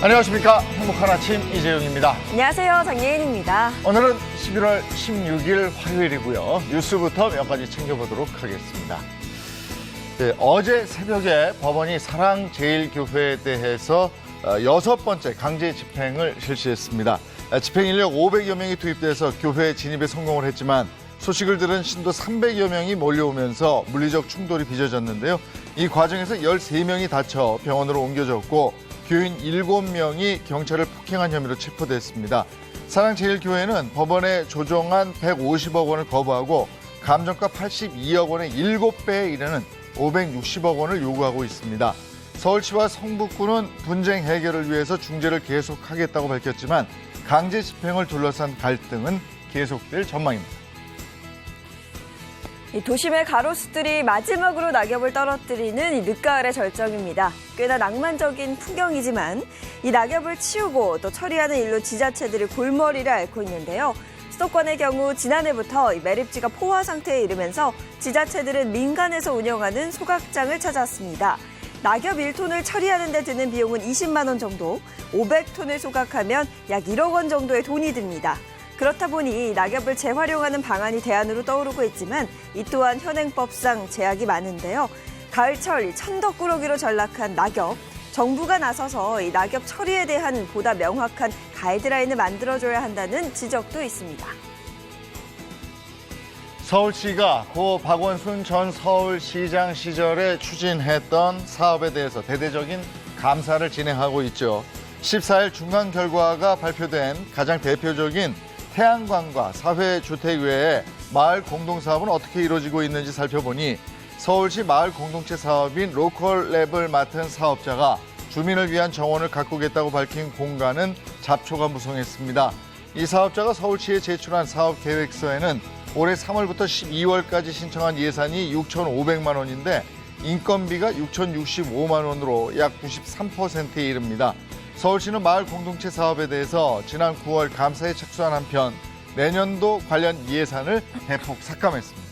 안녕하십니까. 행복한 아침 이재용입니다. 안녕하세요. 장예인입니다. 오늘은 11월 16일 화요일이고요. 뉴스부터 몇 가지 챙겨보도록 하겠습니다. 네, 어제 새벽에 법원이 사랑제일교회에 대해서 6번째 강제 집행을 실시했습니다. 집행 인력 500여 명이 투입돼서 교회 진입에 성공을 했지만 소식을 들은 신도 300여 명이 몰려오면서 물리적 충돌이 빚어졌는데요. 이 과정에서 13명이 다쳐 병원으로 옮겨졌고 교인 7명이 경찰을 폭행한 혐의로 체포됐습니다. 사랑제일교회는 법원에 조정한 150억 원을 거부하고 감정가 82억 원의 7배에 이르는 560억 원을 요구하고 있습니다. 서울시와 성북구는 분쟁 해결을 위해서 중재를 계속하겠다고 밝혔지만 강제 집행을 둘러싼 갈등은 계속될 전망입니다. 도심의 가로수들이 마지막으로 낙엽을 떨어뜨리는 이 늦가을의 절정입니다. 꽤나 낭만적인 풍경이지만 이 낙엽을 치우고 또 처리하는 일로 지자체들이 골머리를 앓고 있는데요. 수도권의 경우 지난해부터 매립지가 포화 상태에 이르면서 지자체들은 민간에서 운영하는 소각장을 찾았습니다. 낙엽 1톤을 처리하는 데 드는 비용은 20만 원 정도, 500톤을 소각하면 약 1억 원 정도의 돈이 듭니다. 그렇다 보니 낙엽을 재활용하는 방안이 대안으로 떠오르고 있지만 이 또한 현행법상 제약이 많은데요. 가을철 천덕꾸러기로 전락한 낙엽, 정부가 나서서 이 낙엽 처리에 대한 보다 명확한 가이드라인을 만들어줘야 한다는 지적도 있습니다. 서울시가 고 박원순 전 서울시장 시절에 추진했던 사업에 대해서 대대적인 감사를 진행하고 있죠. 14일 중간 결과가 발표된 가장 대표적인 태양광과 사회주택 외에 마을 공동사업은 어떻게 이루어지고 있는지 살펴보니 서울시 마을 공동체 사업인 로컬랩을 맡은 사업자가 주민을 위한 정원을 가꾸겠다고 밝힌 공간은 잡초가 무성했습니다. 이 사업자가 서울시에 제출한 사업 계획서에는 올해 3월부터 12월까지 신청한 예산이 6,500만 원인데 인건비가 6,065만 원으로 약 93%에 이릅니다. 서울시는 마을 공동체 사업에 대해서 지난 9월 감사에 착수한 한편 내년도 관련 예산을 대폭 삭감했습니다.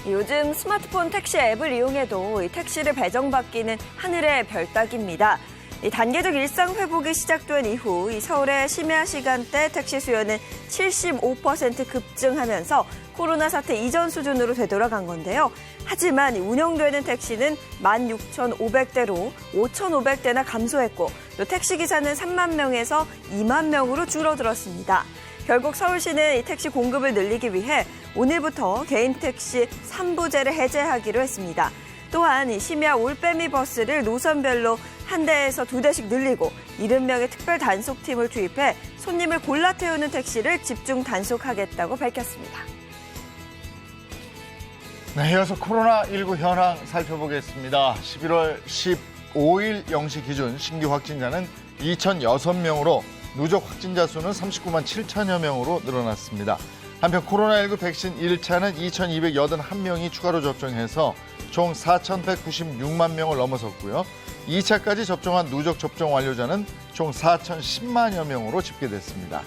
요즘 스마트폰 택시 앱을 이용해도 이 택시를 배정받기는 하늘의 별 따기입니다. 이 단계적 일상 회복이 시작된 이후 이 서울의 심야 시간대 택시 수요는 75% 급증하면서 코로나 사태 이전 수준으로 되돌아간 건데요. 하지만 운영되는 택시는 16,500대로 5,500대나 감소했고 또 택시기사는 3만 명에서 2만 명으로 줄어들었습니다. 결국 서울시는 이 택시 공급을 늘리기 위해 오늘부터 개인 택시 3부제를 해제하기로 했습니다. 또한 이 심야 올빼미 버스를 노선별로 한 대에서 2대씩 늘리고 70명의 특별 단속팀을 투입해 손님을 골라 태우는 택시를 집중 단속하겠다고 밝혔습니다. 네, 이어서 코로나19 현황 살펴보겠습니다. 11월 15일 0시 기준 신규 확진자는 2,006명으로 누적 확진자 수는 39만 7천여 명으로 늘어났습니다. 한편 코로나19 백신 1차는 2,281명이 추가로 접종해서 총 4,196만 명을 넘어섰고요. 2차까지 접종한 누적 접종 완료자는 총 4,010만여 명으로 집계됐습니다.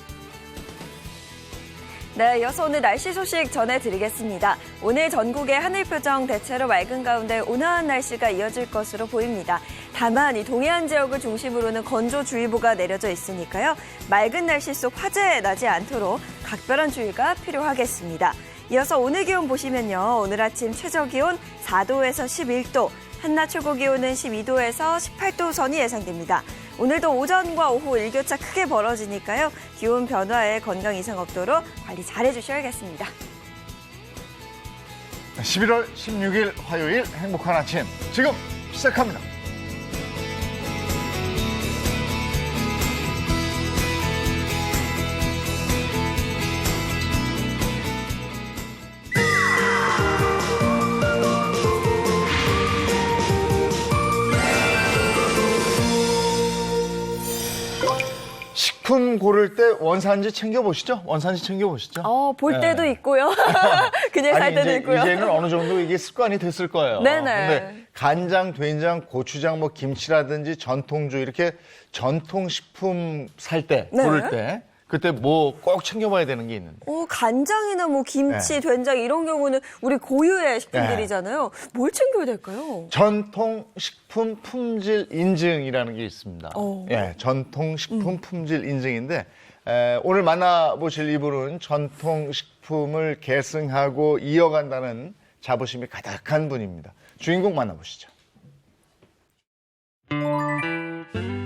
네, 이어서 오늘 날씨 소식 전해드리겠습니다. 오늘 전국의 하늘 표정 대체로 맑은 가운데 온화한 날씨가 이어질 것으로 보입니다. 다만 이 동해안 지역을 중심으로는 건조주의보가 내려져 있으니까요. 맑은 날씨 속 화재 나지 않도록 각별한 주의가 필요하겠습니다. 이어서 오늘 기온 보시면요. 오늘 아침 최저기온 4도에서 11도, 한낮 최고기온은 12도에서 18도 선이 예상됩니다. 오늘도 오전과 오후 일교차 크게 벌어지니까요. 기온 변화에 건강 이상 없도록 관리 잘해주셔야겠습니다. 11월 16일 화요일 행복한 아침 지금 시작합니다. 식품 고를 때 원산지 챙겨보시죠? 원산지 챙겨보시죠? 볼 때도 있고요. 그냥 살 때도 있고요. 이제는 어느 정도 이게 습관이 됐을 거예요. 네네. 근데 간장, 된장, 고추장, 뭐 김치라든지 전통주 이렇게 전통식품 살 때, 네. 고를 때 그때 뭐 꼭 챙겨봐야 되는 게 있는데. 간장이나 뭐 김치, 된장 이런 경우는 우리 고유의 식품들이잖아요. 뭘 챙겨야 될까요? 전통식품 품질 인증이라는 게 있습니다. 오. 예, 전통식품 품질 인증인데 오늘 만나보실 이분은 전통식품을 계승하고 이어간다는 자부심이 가득한 분입니다. 주인공 만나보시죠.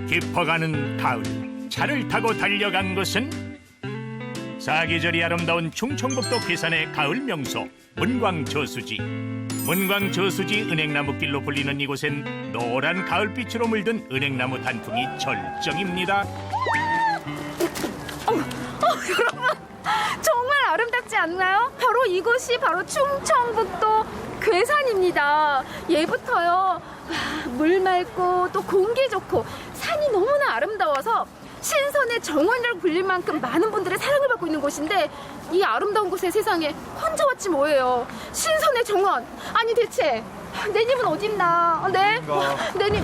깊어가는 가을, 차를 타고 달려간 곳은 사계절이 아름다운 충청북도 괴산의 가을 명소 문광저수지. 문광저수지 은행나무길로 불리는 이곳엔 노란 가을빛으로 물든 은행나무 단풍이 절정입니다. 정말 아름답지 않나요? 바로 이곳이 바로 충청북도 괴산입니다. 예부터요, 물 맑고 또 공기 좋고 산이 너무나 아름다워서 신선의 정원이라고 불릴 만큼 많은 분들의 사랑을 받고 있는 곳인데, 이 아름다운 곳에 세상에 혼자 왔지 뭐예요. 신선의 정원. 아니 대체 내 님은 어딨나? 네? 내 님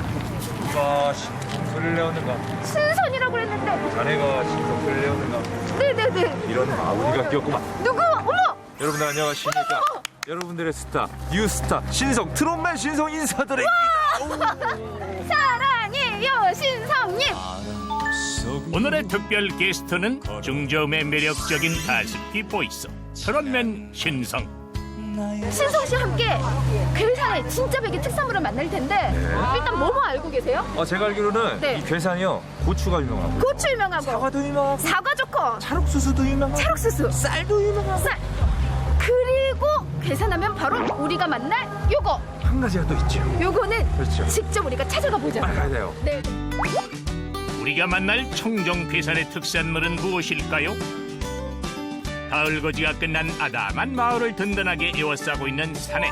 누가 신성소리를 내었는가? 신선이라고 그랬는데. 자네가 신성소리를 내었는가? 네네네. 이런 우리가 끼었구만. 누구? 어머! 여러분들 안녕하십니까? 여러분들의 스타, 뉴스타, 신성, 트롯맨 신성 인사드립니다. 사랑해요 신성님. 오늘의 특별 게스트는 중저음의 매력적인 가습기 보이스 트롯맨 신성. 신성 씨와 함께 괴산의 진짜 백의 특산물을 만날 텐데, 일단 뭐뭐 알고 계세요? 제가 알기로는 네. 이 괴산이요, 고추가 유명하고 고추 유명하고, 사과도 유명하고 사과 좋고, 찰옥수수도 유명하고 찰옥수수, 쌀도 유명하고 쌀. 그리고 괴산하면 바로 우리가 만날 요거. 한 가지가 또 있죠. 요거는 그렇죠. 직접 우리가 찾아가 보자. 빨리 가야 돼요. 네. 우리가 만날 청정 괴산의 특산물은 무엇일까요? 가을거지가 끝난 아담한 마을을 든든하게 에워싸고 있는 산에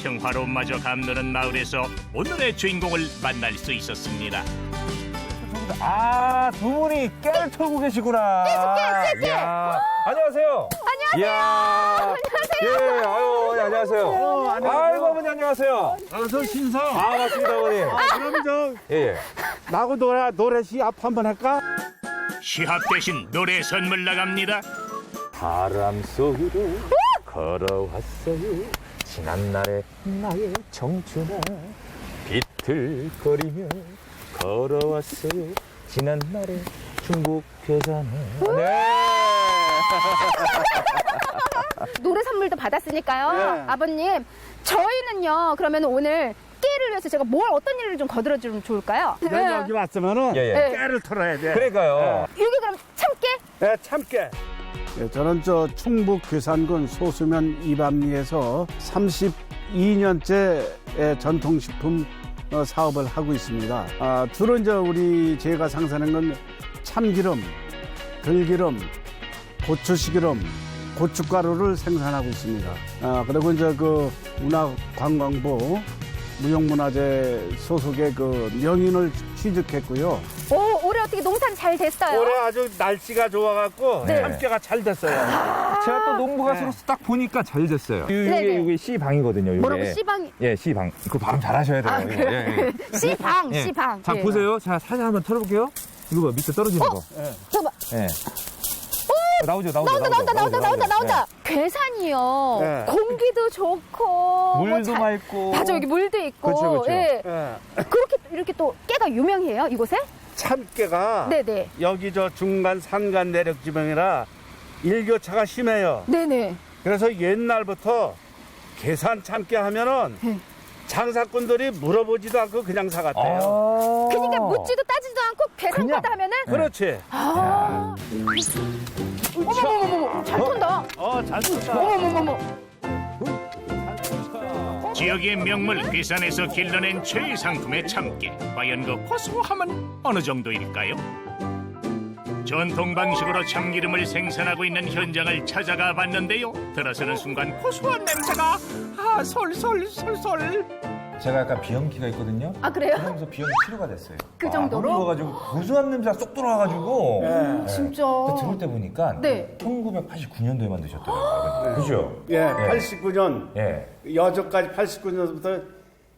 평화로움마저 감도는 마을에서 오늘의 주인공을 만날 수 있었습니다. 두 분이 깨를 털고 계시구나. 깨. 이야, 안녕하세요. 안녕하세요. 예, 아유, 예, 안녕하세요. 아이고, 어머니, 안녕하세요. 저 신성. 반갑습니다, 어머니. 그러면 저 예. 나하고 노래 시합 한번 할까? 시합 대신 노래 선물 나갑니다. 바람 속으로 걸어왔어요. 지난날의 나의 청춘아, 비틀거리며 걸어왔어요. 지난날의 중국 괴산에. 네. 노래 선물도 받았으니까요. 네. 아버님, 저희는요, 그러면 오늘 깨를 위해서 제가 어떤 일을 좀 거들어주면 좋을까요? 내가 여기 왔으면은 예, 예. 네. 깨를 털어야 돼. 그러니까요. 여기 그럼 참깨? 네, 참깨. 저는 충북 괴산군 소수면 이밤리에서 32년째 전통식품 사업을 하고 있습니다. 주로 이제 제가 생산하는 건 참기름, 들기름, 고추시기름, 고춧가루를 생산하고 있습니다. 그리고 이제 문화관광부 무형문화재 소속의 명인을 취직했고요. 올해 어떻게 농사는 잘 됐어요? 올해 아주 날씨가 좋아갖고 네. 참깨가 잘 됐어요. 제가 또 농부 가수로서 딱 보니까 잘 됐어요. 네네. 이게 C방이거든요. 뭐라고 C방이? 예, C방. 그 발음 잘하셔야 돼요. 이거. 예, 예. C방, 예. C방. 자, 예. 보세요. 자, 사진 한번 털어볼게요. 이거 봐, 밑에 떨어지는 거. 잠깐만. 예. 나오죠. 나온다. 괴산이요. 네. 공기도 좋고. 물도 맑고. 맞아, 여기 물도 있고. 그렇죠. 예. 예. 그렇게 이렇게 또 깨가 유명해요, 이곳에? 참깨가 네네. 여기 중간 산간 내륙 지방이라 일교차가 심해요. 네네. 그래서 옛날부터 계산 참깨 하면은 네. 장사꾼들이 물어보지도 않고 그냥 사갔대요. 그러니까 묻지도 따지도 않고 계산보다 하면은. 그렇지. 어머머머머, 잘 턴다. 잘 쳤다. 어머머머머. 지역의 명물 괴산에서 길러낸 최애 상품의 참깨. 과연 그 고소함은 어느 정도일까요? 전통 방식으로 참기름을 생산하고 있는 현장을 찾아가 봤는데요. 들어서는 순간 고소한 냄새가 솔솔. 제가 약간 비염기가 있거든요. 아, 그래요? 그러면서 비염이 치료가 됐어요. 그 정도로? 너무 좋아가지고 고소한 냄새가 쏙 들어와가지고. 진짜. 근데 들을 때 보니까 네. 1989년도에 만드셨더라고요. 그죠? 예, 89년 예. 여저까지 89년부터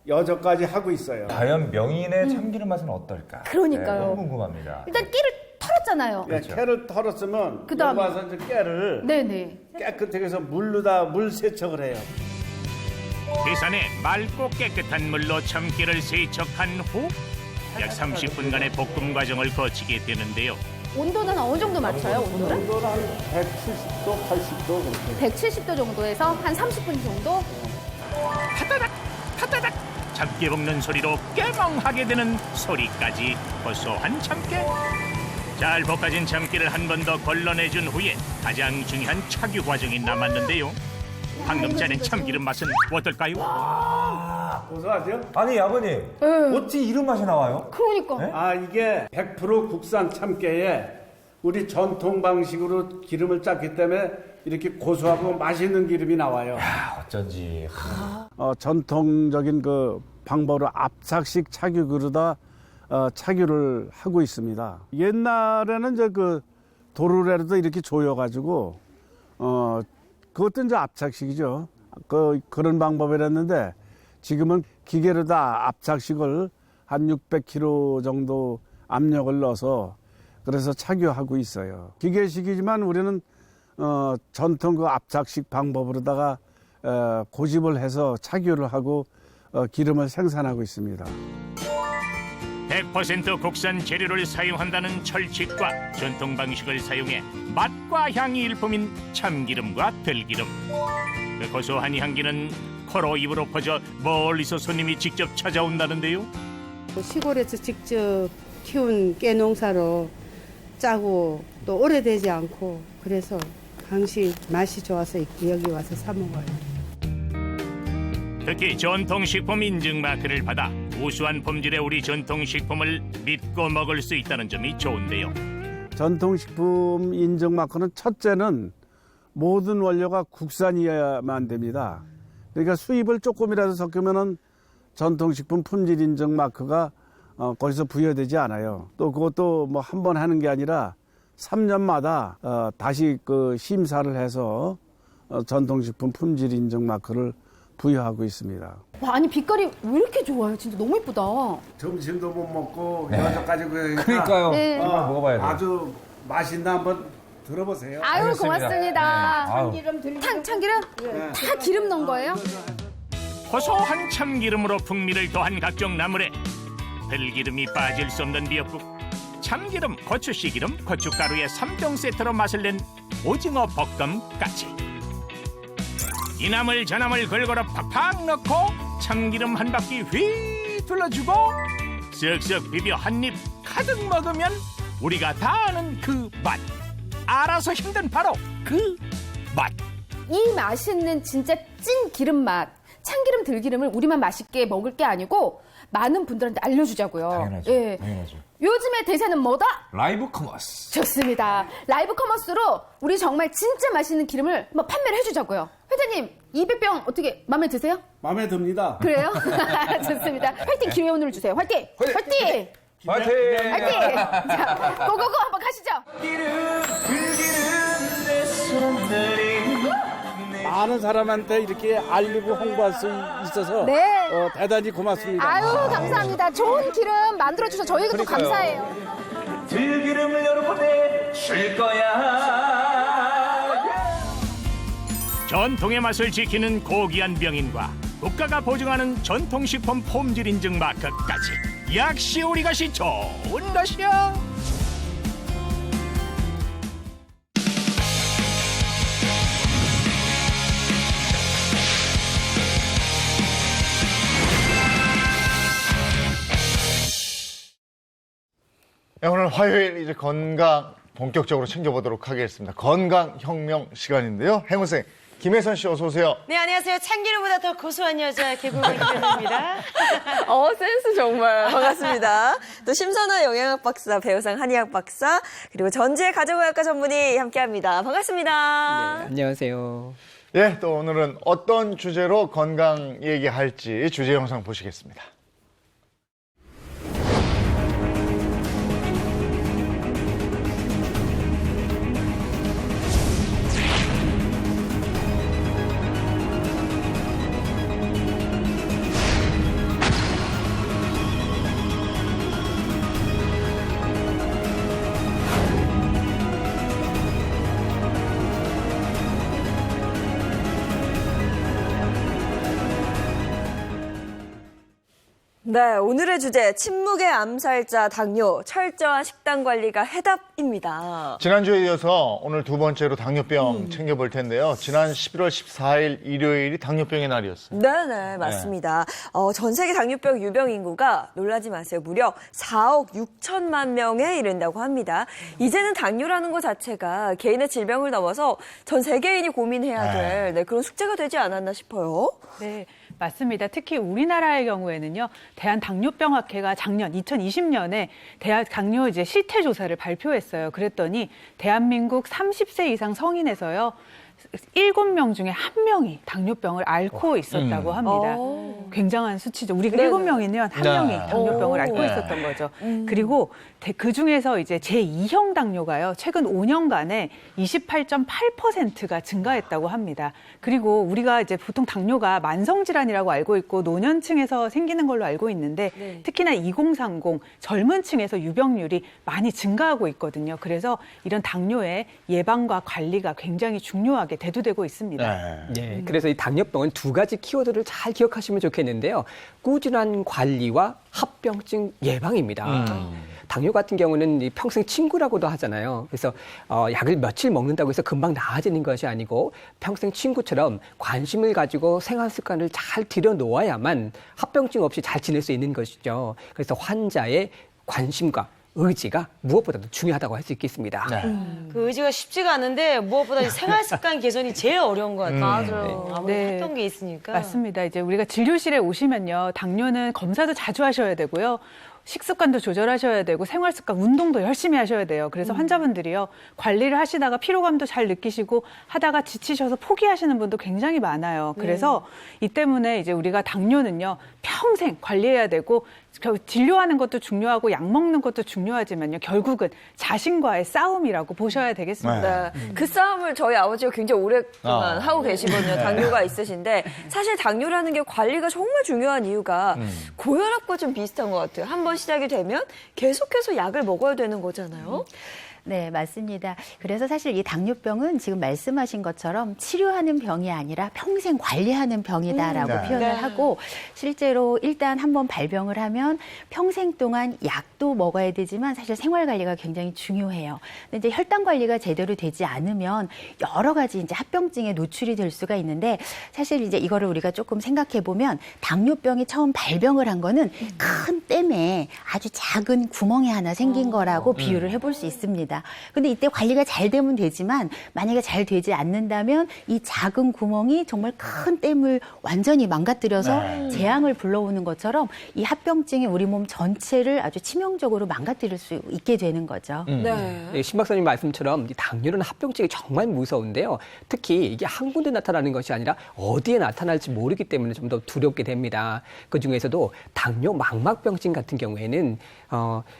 여저까지 하고 있어요. 과연 명인의 참기름 맛은 어떨까? 그러니까요. 너무 궁금합니다. 일단 끼를 털었잖아요. 예, 깨를 털었으면 그다음에? 여기 와서 이제 깨를 네네. 깨끗하게 해서 물로다 물 세척을 해요. 계산에 맑고 깨끗한 물로 참깨를 세척한 후 약 30분간의 볶음 과정을 거치게 되는데요. 온도는 어느 정도 맞춰요, 온도를? 온도는 한 170도, 80도 그렇게. 170도 정도에서 한 30분 정도? 타다닥 타다닥 참깨 볶는 소리로 깨멍하게 되는 소리까지 고소한 참깨. 잘 볶아진 참깨를 한 번 더 걸러내준 후에 가장 중요한 착유 과정이 남았는데요. 방금 짜낸 참기름 맛은 어떨까요? 고소하죠? 아니, 아버님. 어찌 이런 맛이 나와요? 그러니까. 네? 아, 이게 100% 국산 참깨에 우리 전통 방식으로 기름을 짰기 때문에 이렇게 고소하고 맛있는 기름이 나와요. 어쩐지. 전통적인 그 방법으로 압착식 착유그루다 착유를 하고 있습니다. 옛날에는 이제 그 도르래로도 이렇게 조여가지고 그것도 이제 압착식이죠. 그런 방법이랬는데 지금은 기계로 다 압착식을 한 600kg 정도 압력을 넣어서 그래서 착유하고 있어요. 기계식이지만 우리는 전통 그 압착식 방법으로다가 고집을 해서 착유를 하고 기름을 생산하고 있습니다. 100% 국산 재료를 사용한다는 철칙과 전통 방식을 사용해 맛과 향이 일품인 참기름과 들기름. 그 고소한 향기는 코로 입으로 퍼져 멀리서 손님이 직접 찾아온다는데요. 시골에서 직접 키운 깨 농사로 짜고 또 오래되지 않고 그래서 항시 맛이 좋아서 여기 와서 사 먹어요. 특히 전통식품 인증마크를 받아 우수한 품질의 우리 전통식품을 믿고 먹을 수 있다는 점이 좋은데요. 전통식품 인증 마크는 첫째는 모든 원료가 국산이어야만 됩니다. 그러니까 수입을 조금이라도 섞으면은 전통식품 품질 인증 마크가 거기서 부여되지 않아요. 또 그것도 뭐 한 번 하는 게 아니라 3년마다 다시 그 심사를 해서 전통식품 품질 인증 마크를 부여하고 있습니다. 와, 아니 빛깔이 왜 이렇게 좋아요? 진짜 너무 예쁘다. 점심도 못 먹고 여기까지 그러니까요. 네. 정말 먹어봐야 돼요. 아주 맛있나 한번 들어보세요. 아유, 알겠습니다. 고맙습니다. 아유. 참기름? 다 기름 넣은 거예요? 고소한 참기름으로 풍미를 더한 각종 나물에 들기름이 빠질 수 없는 미역국, 참기름, 고추씨기름, 고춧가루의 3종 세트로 맛을 낸 오징어 볶음까지. 이 나물 저 나물 골고루 팍팍 넣고 참기름 한 바퀴 휘 둘러주고 쓱쓱 비벼 한 입 가득 먹으면 우리가 다 아는 그 맛. 알아서 힘든 바로 그 맛. 이 맛있는 진짜 찐 기름 맛. 참기름 들기름을 우리만 맛있게 먹을 게 아니고 많은 분들한테 알려주자고요. 당연하죠. 예. 당연하죠. 요즘의 대세는 뭐다? 라이브 커머스. 좋습니다. 라이브 커머스로 우리 정말 진짜 맛있는 기름을 한번 판매를 해주자고요. 회장님, 200병 어떻게 마음에 드세요? 마음에 듭니다. 그래요? 좋습니다. 화이팅 기회 오늘 주세요. 화이팅! 화이팅! 화이팅! 화이팅! 자, 고고고 한번 가시죠. 많은 사람한테 이렇게 알리고 홍보할 수 있어서 네. 대단히 고맙습니다. 아유, 감사합니다. 좋은 기름 만들어주셔서 저희가 또 그러니까요. 감사해요. 들기름을 여러분에 줄 거야. 전통의 맛을 지키는 고귀한 병인과 국가가 보증하는 전통식품 품질 인증 마크까지 역시 우리 것이 좋은 것이야. 네, 오늘 화요일 이제 건강 본격적으로 챙겨보도록 하겠습니다. 건강혁명 시간인데요. 행운생 김혜선 씨 어서 오세요. 네, 안녕하세요. 참기름보다 더 고소한 여자 개그우먼 김혜선입니다. 센스 정말 반갑습니다. 또 심선아 영양학 박사, 배우상 한의학 박사, 그리고 전지혜 가정의학과 전문의 함께합니다. 반갑습니다. 안녕하세요. 예, 또 오늘은 어떤 주제로 건강 얘기할지 주제 영상 보시겠습니다. 네, 오늘의 주제 침묵의 암살자 당뇨, 철저한 식단 관리가 해답입니다. 지난주에 이어서 오늘 두 번째로 당뇨병 챙겨볼 텐데요. 지난 11월 14일 일요일이 당뇨병의 날이었어요. 네네, 맞습니다. 전 세계 당뇨병 유병 인구가 놀라지 마세요. 무려 4억 6천만 명에 이른다고 합니다. 이제는 당뇨라는 것 자체가 개인의 질병을 넘어서 전 세계인이 고민해야 될 그런 숙제가 되지 않았나 싶어요. 네, 맞습니다. 특히 우리나라의 경우에는요, 대한당뇨병학회가 작년 2020년에 대한 당뇨 실태 조사를 발표했어요. 그랬더니 대한민국 30세 이상 성인에서요, 7명 중에 1명이 당뇨병을 앓고 있었다고 합니다. 굉장한 수치죠. 우리가 7명이면 1명이 당뇨병을 앓고 있었던 거죠. 그리고 그중에서 이제 제2형 당뇨가요, 최근 5년간에 28.8%가 증가했다고 합니다. 그리고 우리가 이제 보통 당뇨가 만성질환이라고 알고 있고 노년층에서 생기는 걸로 알고 있는데 특히나 2030 젊은 층에서 유병률이 많이 증가하고 있거든요. 그래서 이런 당뇨의 예방과 관리가 굉장히 중요하게 대두되고 있습니다. 네, 그래서 이 당뇨병은 두 가지 키워드를 잘 기억하시면 좋겠는데요. 꾸준한 관리와 합병증 예방입니다. 당뇨 같은 경우는 평생 친구라고도 하잖아요. 그래서 약을 며칠 먹는다고 해서 금방 나아지는 것이 아니고 평생 친구처럼 관심을 가지고 생활 습관을 잘 들여놓아야만 합병증 없이 잘 지낼 수 있는 것이죠. 그래서 환자의 관심과 의지가 무엇보다도 중요하다고 할 수 있겠습니다. 그 의지가 쉽지가 않은데 무엇보다 생활 습관 개선이 제일 어려운 것 같아요. 맞아요. 아무래도 네. 했던 게 있으니까. 맞습니다. 이제 우리가 진료실에 오시면요, 당뇨는 검사도 자주 하셔야 되고요. 식습관도 조절하셔야 되고 생활습관, 운동도 열심히 하셔야 돼요. 그래서 환자분들이요, 관리를 하시다가 피로감도 잘 느끼시고 하다가 지치셔서 포기하시는 분도 굉장히 많아요. 그래서 이 때문에 이제 우리가 당뇨는요, 평생 관리해야 되고 진료하는 것도 중요하고 약 먹는 것도 중요하지만요, 결국은 자신과의 싸움이라고 보셔야 되겠습니다. 그 싸움을 저희 아버지가 굉장히 오랫동안 하고 계시거든요. 당뇨가 있으신데 사실 당뇨라는 게 관리가 정말 중요한 이유가 고혈압과 좀 비슷한 것 같아요. 한번 시작이 되면 계속해서 약을 먹어야 되는 거잖아요. 네, 맞습니다. 그래서 사실 이 당뇨병은 지금 말씀하신 것처럼 치료하는 병이 아니라 평생 관리하는 병이다라고 표현을 하고, 실제로 일단 한번 발병을 하면 평생 동안 약도 먹어야 되지만 사실 생활 관리가 굉장히 중요해요. 근데 이제 혈당 관리가 제대로 되지 않으면 여러 가지 이제 합병증에 노출이 될 수가 있는데, 사실 이제 이거를 우리가 조금 생각해 보면 당뇨병이 처음 발병을 한 거는 큰 댐에 아주 작은 구멍이 하나 생긴 거라고 비유를 해볼 수 있습니다. 근데 이때 관리가 잘 되면 되지만 만약에 잘 되지 않는다면 이 작은 구멍이 정말 큰 댐을 완전히 망가뜨려서 재앙을 불러오는 것처럼 이 합병증이 우리 몸 전체를 아주 치명적으로 망가뜨릴 수 있게 되는 거죠. 신 박사님 말씀처럼 당뇨는 합병증이 정말 무서운데요. 특히 이게 한 군데 나타나는 것이 아니라 어디에 나타날지 모르기 때문에 좀 더 두렵게 됩니다. 그중에서도 당뇨 망막병증 같은 경우에는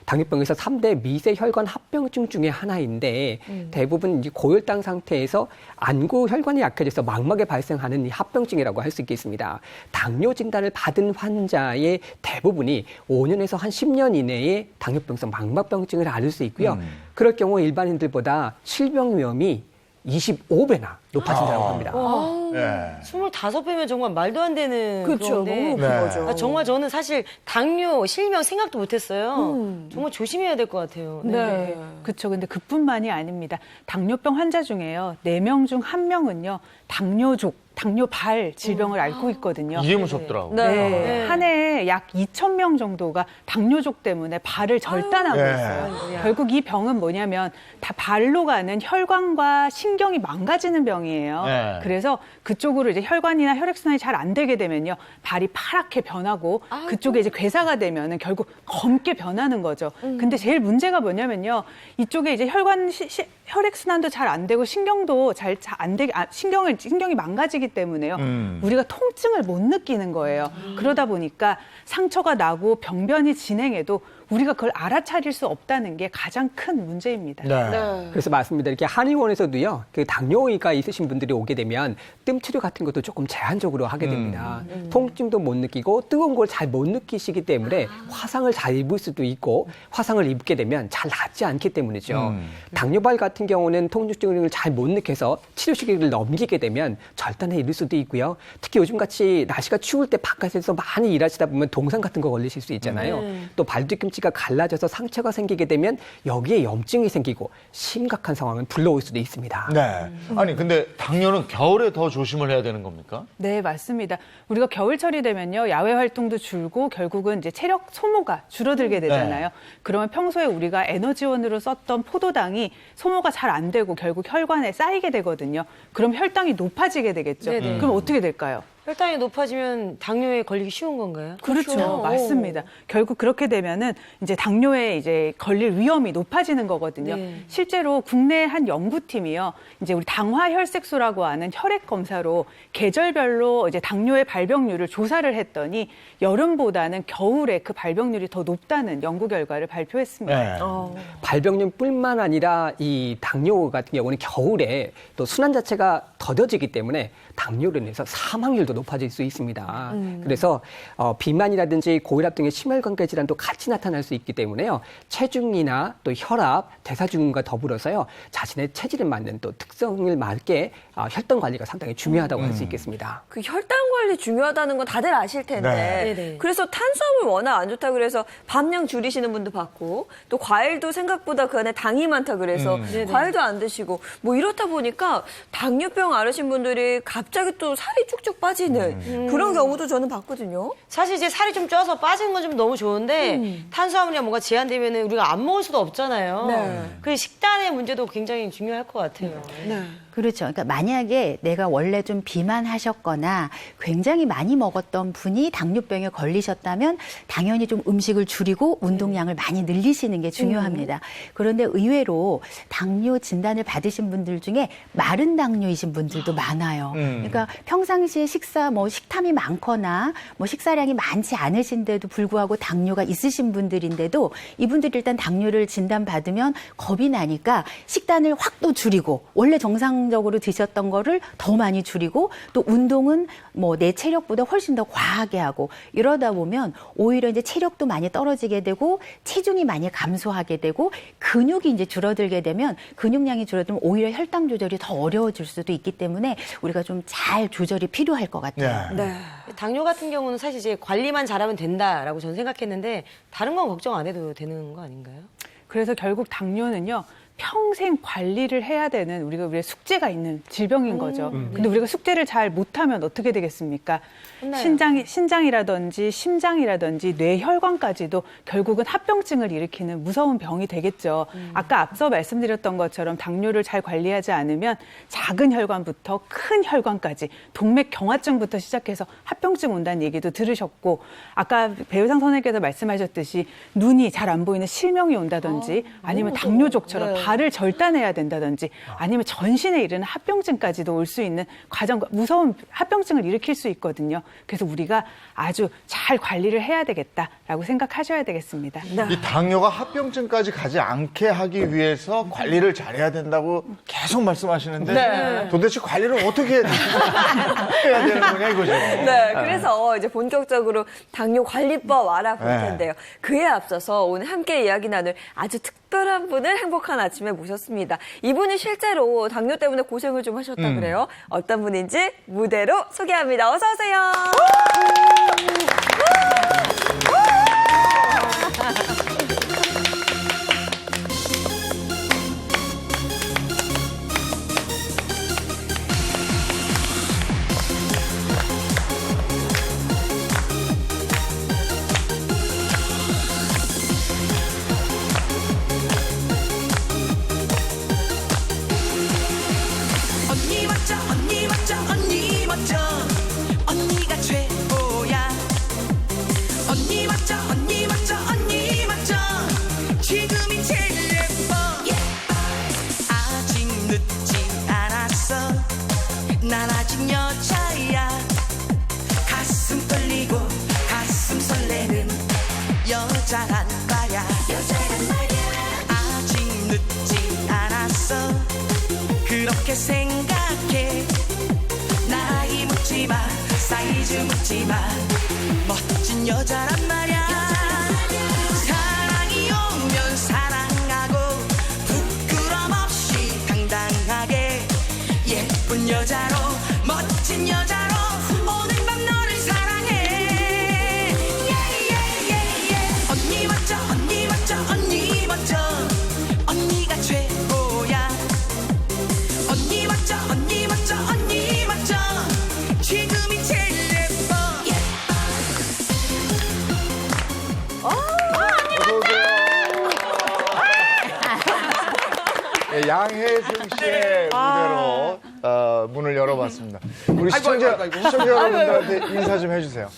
당뇨병에서 3대 미세 혈관 합병증 중에 하나인데 대부분 고혈당 상태에서 안구 혈관이 약해져서 망막에 발생하는 이 합병증이라고 할 수 있겠습니다. 당뇨 진단을 받은 환자의 대부분이 5년에서 한 10년 이내에 당뇨병성 망막병증을 앓을 수 있고요. 그럴 경우 일반인들보다 실병 위험이 25배나 높아진다고 합니다. 25배면 정말 말도 안 되는 그렇죠. 그건데. 너무 높은 거죠. 정말 저는 사실 당뇨, 실명 생각도 못했어요. 정말 조심해야 될 것 같아요. 네. 그렇죠. 근데 그뿐만이 아닙니다. 당뇨병 환자 중에요, 4명 중 1명은요, 당뇨족, 당뇨발 질병을 앓고 있거든요. 이게 무섭더라고. 네. 한 해에 약 2,000명 정도가 당뇨족 때문에 발을 절단하고 있어요. 결국 이 병은 뭐냐면 다 발로 가는 혈관과 신경이 망가지는 병이에요. 네. 그래서 그쪽으로 이제 혈관이나 혈액순환이 잘 안 되게 되면요. 발이 파랗게 변하고 그쪽에 이제 괴사가 되면은 결국 검게 변하는 거죠. 근데 제일 문제가 뭐냐면요. 이쪽에 이제 혈액순환도 잘 안 되고 신경도 잘 안 되게 신경이 망가지기 때문에요. 우리가 통증을 못 느끼는 거예요. 그러다 보니까 상처가 나고 병변이 진행해도 우리가 그걸 알아차릴 수 없다는 게 가장 큰 문제입니다. 그래서 맞습니다. 이렇게 한의원에서도요, 그 당뇨가 있으신 분들이 오게 되면 뜸 치료 같은 것도 조금 제한적으로 하게 됩니다. 통증도 못 느끼고 뜨거운 걸 잘 못 느끼시기 때문에 화상을 잘 입을 수도 있고 화상을 입게 되면 잘 낫지 않기 때문이죠. 당뇨발 같은 경우는 통증을 잘 못 느껴서 치료 시기를 넘기게 되면 절단에 이를 수도 있고요. 특히 요즘같이 날씨가 추울 때 바깥에서 많이 일하시다 보면 동상 같은 거 걸리실 수 있잖아요. 또 발뒤꿈치가 갈라져서 상처가 생기게 되면 여기에 염증이 생기고 심각한 상황은 불러올 수도 있습니다. 네. 아니 근데 당뇨는 겨울에 더 조심을 해야 되는 겁니까? 네, 맞습니다. 우리가 겨울철이 되면요, 야외 활동도 줄고 결국은 이제 체력 소모가 줄어들게 되잖아요. 그러면 평소에 우리가 에너지원으로 썼던 포도당이 소모가 잘 안 되고 결국 혈관에 쌓이게 되거든요. 그럼 혈당이 높아지게 되겠죠. 그럼 어떻게 될까요? 혈당이 높아지면 당뇨에 걸리기 쉬운 건가요? 그렇죠. 맞습니다. 결국 그렇게 되면은 이제 당뇨에 이제 걸릴 위험이 높아지는 거거든요. 실제로 국내 한 연구팀이요. 이제 우리 당화혈색소라고 하는 혈액 검사로 계절별로 이제 당뇨의 발병률을 조사를 했더니 여름보다는 겨울에 그 발병률이 더 높다는 연구 결과를 발표했습니다. 발병률뿐만 아니라 이 당뇨 같은 경우는 겨울에 또 순환 자체가 더뎌지기 때문에 당뇨로 인해서 사망률도 높아질 수 있습니다. 그래서 비만이라든지 고혈압 등의 심혈관계 질환도 같이 나타날 수 있기 때문에요. 체중이나 또 혈압, 대사증후군과 더불어서요. 자신의 체질에 맞는 또 특성을 맞게 혈당 관리가 상당히 중요하다고 할 수 있겠습니다. 그 혈당 관리 중요하다는 건 다들 아실 텐데. 그래서 탄수화물 워낙 안 좋다 그래서 밥량 줄이시는 분도 봤고 또 과일도 생각보다 그 안에 당이 많다 그래서 과일도 안 드시고 뭐 이렇다 보니까 당뇨병 앓으신 분들이 갑자기 또 살이 쭉쭉 빠지는 그런 경우도 저는 봤거든요. 사실 이제 살이 좀 쪄서 빠지는 건 좀 너무 좋은데 탄수화물이 뭔가 제한되면 우리가 안 먹을 수도 없잖아요. 그 식단의 문제도 굉장히 중요할 것 같아요. 그렇죠. 그러니까 만약에 내가 원래 좀 비만하셨거나 굉장히 많이 먹었던 분이 당뇨병에 걸리셨다면 당연히 좀 음식을 줄이고 운동량을 많이 늘리시는 게 중요합니다. 그런데 의외로 당뇨 진단을 받으신 분들 중에 마른 당뇨이신 분들도 많아요. 그러니까 평상시에 식탐이 많거나 뭐 식사량이 많지 않으신데도 불구하고 당뇨가 있으신 분들인데도 이분들이 일단 당뇨를 진단받으면 겁이 나니까 식단을 확 또 줄이고 원래 정상적으로 드셨던 거를 더 많이 줄이고 또 운동은 뭐 내 체력보다 훨씬 더 과하게 하고 이러다 보면 오히려 이제 체력도 많이 떨어지게 되고 체중이 많이 감소하게 되고 근육이 이제 줄어들게 되면 근육량이 줄어들면 오히려 혈당 조절이 더 어려워질 수도 있기 때문에 우리가 좀 잘 조절이 필요할 것 같아요. 당뇨 같은 경우는 사실 이제 관리만 잘하면 된다라고 저는 생각했는데 다른 건 걱정 안 해도 되는 거 아닌가요? 그래서 결국 당뇨는요. 평생 관리를 해야 되는 우리의 숙제가 있는 질병인 거죠. 근데 우리가 숙제를 잘 못하면 어떻게 되겠습니까? 신장이라든지 심장이라든지 뇌혈관까지도 결국은 합병증을 일으키는 무서운 병이 되겠죠. 아까 앞서 말씀드렸던 것처럼 당뇨를 잘 관리하지 않으면 작은 혈관부터 큰 혈관까지 동맥경화증부터 시작해서 합병증 온다는 얘기도 들으셨고 아까 배우상 선생님께서 말씀하셨듯이 눈이 잘 안 보이는 실명이 온다든지 아니면 당뇨족처럼 발을 절단해야 된다든지 아니면 전신에 이르는 합병증까지도 올 수 있는 과정과 무서운 합병증을 일으킬 수 있거든요. 그래서 우리가 아주 잘 관리를 해야 되겠다라고 생각하셔야 되겠습니다. 이 당뇨가 합병증까지 가지 않게 하기 위해서 관리를 잘해야 된다고 계속 말씀하시는데 도대체 관리를 어떻게 해야 되는 거냐 이거죠. 그래서 이제 본격적으로 당뇨 관리법 알아볼 텐데요. 그에 앞서서 오늘 함께 이야기 나눌 아주 특별한 분을 행복한 아침에 모셨습니다. 이분이 실제로 당뇨 때문에 고생을 좀 하셨다 그래요. 어떤 분인지 무대로 소개합니다. 어서 오세요. 그렇게 생각해. 나이 묻지 마, 사이즈 묻지 마. 멋진 여자란 말야. 사랑이 오면 사랑하고 부끄럼 없이 당당하게 예쁜 여자로 멋진 여자로 오늘 밤 너를 사랑해. 언니 멋져 언니 멋져 언니 멋져 언니가 최고야. 언니 멋져 언니 멋져 언니 멋져 지금이 제일 예뻐. 네, 양혜승 씨의 무대로 문을 열어봤습니다. 우리 시청자 여러분들한테 인사 좀 해주세요.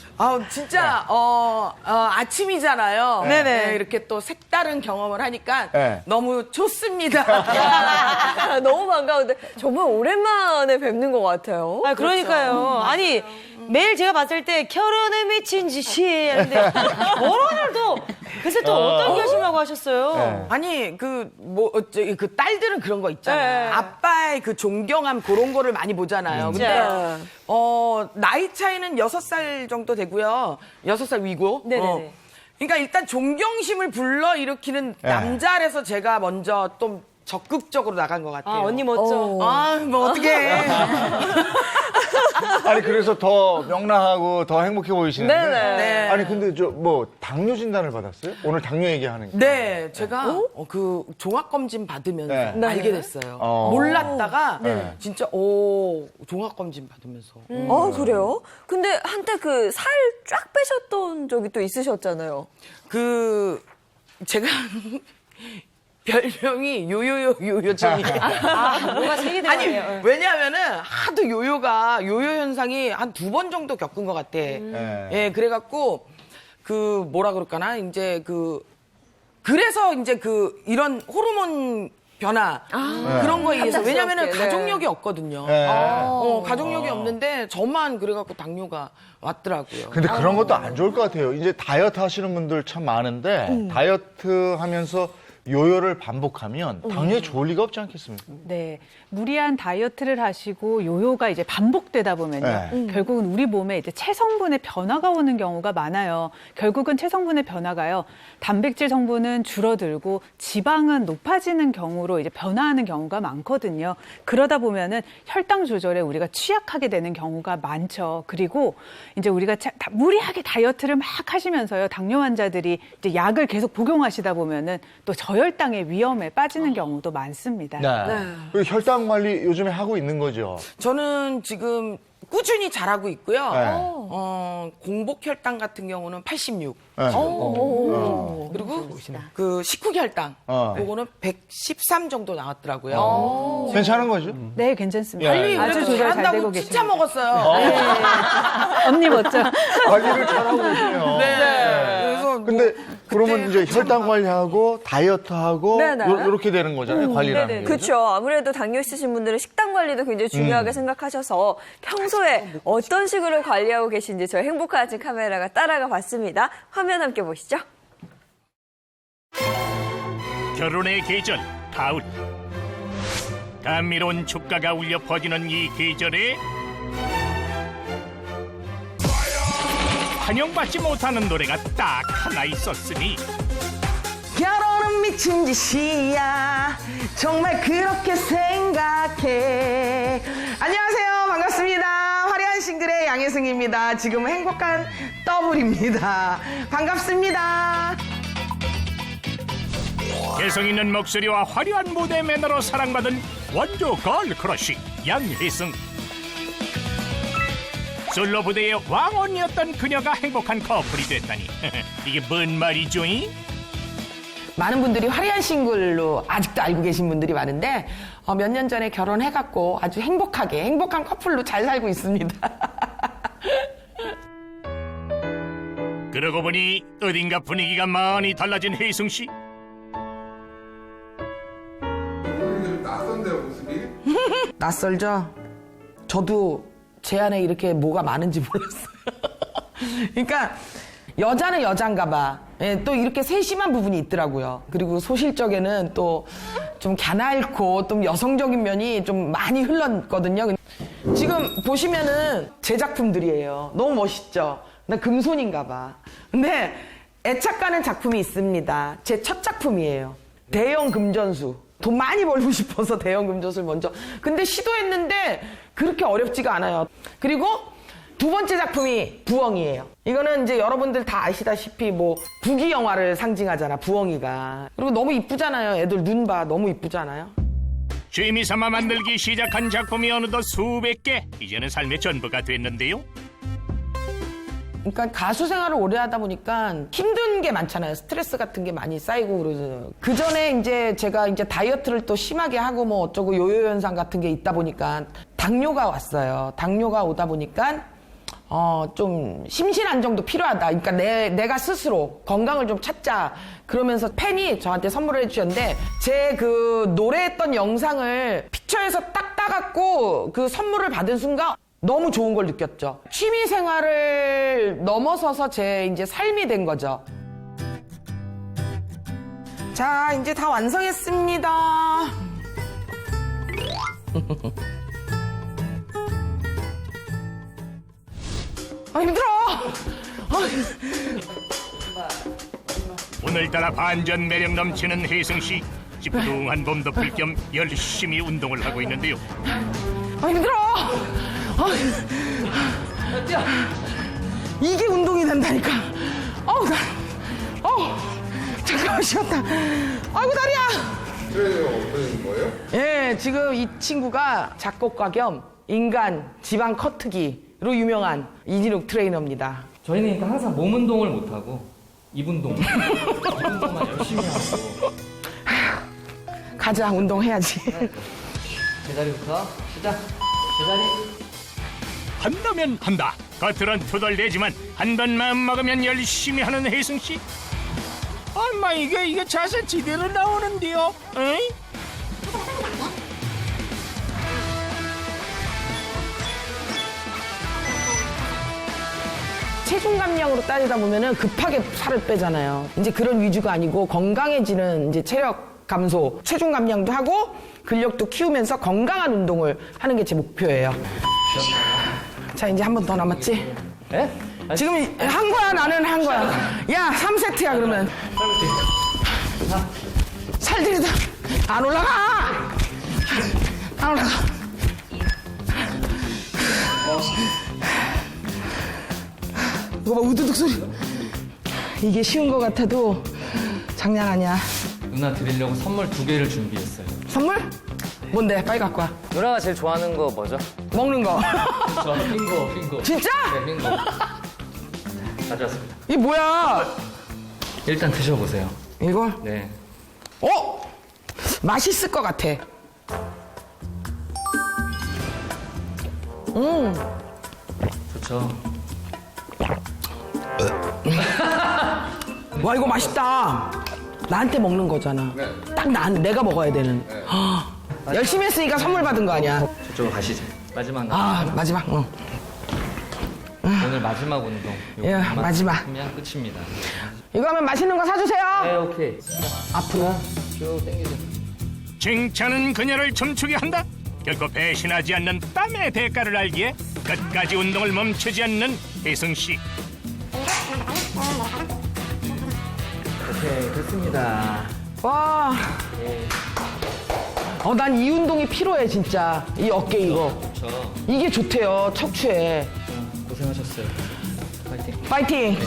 진짜 아침이잖아요. 네네. 이렇게 또 색다른 경험을 하니까 네. 너무 좋습니다. 너무 반가운데 정말 오랜만에 뵙는 것 같아요. 아, 그러니까요. 아니, 매일 제가 봤을 때 결혼에 미친 짓이 하는데 오늘도 그래서 또 어떤 결심하고 하셨어요? 네. 아니 그 딸들은 그런 거 있잖아요. 네. 아빠의 그 존경함 그런 거를 많이 보잖아요. 근데 나이 차이는 6살 정도 되고요. 6살 위고. 네네네. 그러니까 일단 존경심을 불러일으키는 남자라서 제가 먼저 좀 적극적으로 나간 것 같아요. 아, 언니 멋져. 뭐 어떡해. 아니 그래서 더 명랑하고 더 행복해 보이시는데. 네네. 아니 근데 당뇨 진단을 받았어요? 오늘 당뇨 얘기하는 게. 네, 제가 그 종합검진 받으면서 네. 알게 됐어요. 몰랐다가 진짜 종합검진 받으면서. 그래요? 근데 한때 그 살 쫙 빼셨던 적이 또 있으셨잖아요. 제가 별명이 요요요요요정이에요. 뭔가 색이 아니, 들어가네요. 왜냐하면은 하도 요요 현상이 한 2번 정도 겪은 것 같아. 예, 그래갖고 뭐라 그럴까나 이제 그래서 이제 이런 호르몬 변화 그런 거에 의해서 왜냐면은 가족력이 없거든요. 가족력이 없는데 저만 그래갖고 당뇨가 왔더라고요. 근데 그런 것도 안 좋을 것 같아요. 이제 다이어트 하시는 분들 참 많은데 다이어트 하면서 요요를 반복하면 당뇨에 좋을 리가 없지 않겠습니까? 네. 무리한 다이어트를 하시고 요요가 이제 반복되다 보면요. 결국은 우리 몸에 이제 체성분의 변화가 오는 경우가 많아요. 결국은 체성분의 변화가요. 단백질 성분은 줄어들고 지방은 높아지는 경우로 이제 변화하는 경우가 많거든요. 그러다 보면은 혈당 조절에 우리가 취약하게 되는 경우가 많죠. 그리고 이제 우리가 무리하게 다이어트를 막 하시면서요. 당뇨 환자들이 이제 약을 계속 복용하시다 보면은 또 저혈당의 위험에 빠지는 경우도 많습니다. 그리고 혈당 관리 요즘에 하고 있는 거죠? 저는 지금 꾸준히 잘하고 있고요. 공복 혈당 같은 경우는 86. 그리고 그 식후 혈당 요거는 113 정도 나왔더라고요. 괜찮은 거죠? 네, 괜찮습니다. 관리 아주 그래도 조절 잘 되고 잘한다고 계십니다. 칭찬 먹었어요. 언니 멋져. 관리를 잘하고 계시네요. 그래서 근데 그러면 이제 혈당 관리하고 다이어트하고 이렇게 되는 거잖아요. 관리라는 게. 그렇죠. 아무래도 당뇨 있으신 분들은 식단 관리도 굉장히 중요하게 생각하셔서 평소에 어떤 식으로 관리하고 계신지 저희 행복한 아침 카메라가 따라가 봤습니다. 화면 함께 보시죠. 결혼의 계절 가을. 감미로운 축가가 울려 퍼지는 이 계절에 환영받지 못하는 노래가 딱 하나 있었으니 결혼은 미친 짓이야. 정말 그렇게 생각해. 안녕하세요. 반갑습니다. 화려한 싱글의 양혜승입니다. 지금은 행복한 더블입니다. 반갑습니다. 개성 있는 목소리와 화려한 무대 매너로 사랑받은 원조 걸크러쉬 양혜승. 솔로 부대의 왕언니였던 그녀가 행복한 커플이 됐다니 이게 뭔 말이죠? 많은 분들이 화려한 싱글로 아직도 알고 계신 분들이 많은데 몇 년 전에 결혼해갖고 아주 행복한 커플로 잘 살고 있습니다. 그러고 보니 어딘가 분위기가 많이 달라진 혜승 씨. 낯선데요, 모습이? 낯설죠? 저도 제 안에 이렇게 뭐가 많은지 몰랐어요. 그러니까 여자는 여잔가 봐. 예, 또 이렇게 세심한 부분이 있더라고요. 그리고 소실적에는 또 좀 갸냘고 좀 여성적인 면이 좀 많이 흘렀거든요. 지금 보시면은 제 작품들이에요. 너무 멋있죠? 나 금손인가 봐. 근데 애착 가는 작품이 있습니다. 제 첫 작품이에요. 대형 금전수. 돈 많이 벌고 싶어서 대형 금전수를 먼저. 근데 시도했는데 그렇게 어렵지가 않아요. 그리고 두 번째 작품이 부엉이에요. 이거는 이제 여러분들 다 아시다시피 뭐 국기 영화를 상징하잖아, 부엉이가. 그리고 너무 이쁘잖아요. 애들 눈 봐. 너무 이쁘잖아요. 재미삼아 만들기 시작한 작품이 어느덧 수백 개. 이제는 삶의 전부가 됐는데요. 그러니까 가수 생활을 오래 하다 보니까 힘든 게 많잖아요. 스트레스 같은 게 많이 쌓이고 그러죠. 그 전에 이제 제가 이제 다이어트를 또 심하게 하고 뭐 어쩌고 요요 현상 같은 게 있다 보니까 당뇨가 왔어요. 당뇨가 오다 보니까 좀 심신안정도 필요하다. 그러니까 내가 스스로 건강을 좀 찾자. 그러면서 팬이 저한테 선물을 해주셨는데 제 그 노래했던 영상을 픽처에서 딱 따갖고 그 선물을 받은 순간 너무 좋은 걸 느꼈죠. 취미 생활을 넘어서서 제 이제 삶이 된 거죠. 자, 이제 다 완성했습니다. 힘들어. 오늘따라 반전 매력 넘치는 혜승 씨. 찌뿌둥한 몸 덮을 겸 열심히 운동을 하고 있는데요. 힘들어. 이게 운동이 된다니까. 잠깐만 쉬었다. 아이고 다리야. 트레이너가 어떤 거예요? 예, 지금 이 친구가 작곡가 겸 인간 지방 커트기로 유명한 이진욱 트레이너입니다. 저희는 그러니까 항상 몸 운동을 못 하고 입 운동만 열심히 하고. 가자, 운동해야지. 제자리부터 시작. 제자리. 한다면 한다. 겉으론 투덜대지만 한 번 마음 먹으면 열심히 하는 혜승 씨. 엄마 이게 자세 제대로 나오는데요. 에이? 체중 감량으로 따지다 보면은 급하게 살을 빼잖아요. 이제 그런 위주가 아니고 건강해지는 이제 체력 감소, 체중 감량도 하고 근력도 키우면서 건강한 운동을 하는 게 제 목표예요. 자, 이제 한 번 더 남았지? 네? 지금 한 거야, 나는 한 거야. 야, 3세트야, 그러면. 살 들이다. 안 올라가! 안 올라가. 이거 봐, 우두둑 소리. 이게 쉬운 거 같아도 장난 아니야. 누나 드리려고 선물 2개를 준비했어요. 선물? 뭔데? 빨리 갖고 와. 누나가 제일 좋아하는 거 뭐죠? 먹는 거. 저 핑거. 진짜? 네, 핑거. 가져왔습니다. 이게 뭐야? 일단 드셔보세요. 이거? 네. 맛있을 것 같아. 좋죠. 와, 이거 맛있다. 나한테 먹는 거잖아. 딱 내가 먹어야 되는. 열심히 했으니까 선물 받은 거 아니야. 저쪽으로 가시죠. 마지막. 마지막. 응. 오늘 마지막 운동. 예, 마지막. 하면 끝입니다. 이거 하면 맛있는 거 사주세요. 네, 오케이. 앞으로. 쭉 당기세요. 칭찬은 그녀를 춤추게 한다. 결코 배신하지 않는 땀의 대가를 알기에 끝까지 운동을 멈추지 않는 혜승 씨. 오케이, 됐습니다. 와. 난 이 운동이 필요해, 진짜. 이 어깨 이거. 좋죠. 이게 좋대요, 척추에. 고생하셨어요. 파이팅. 파이팅.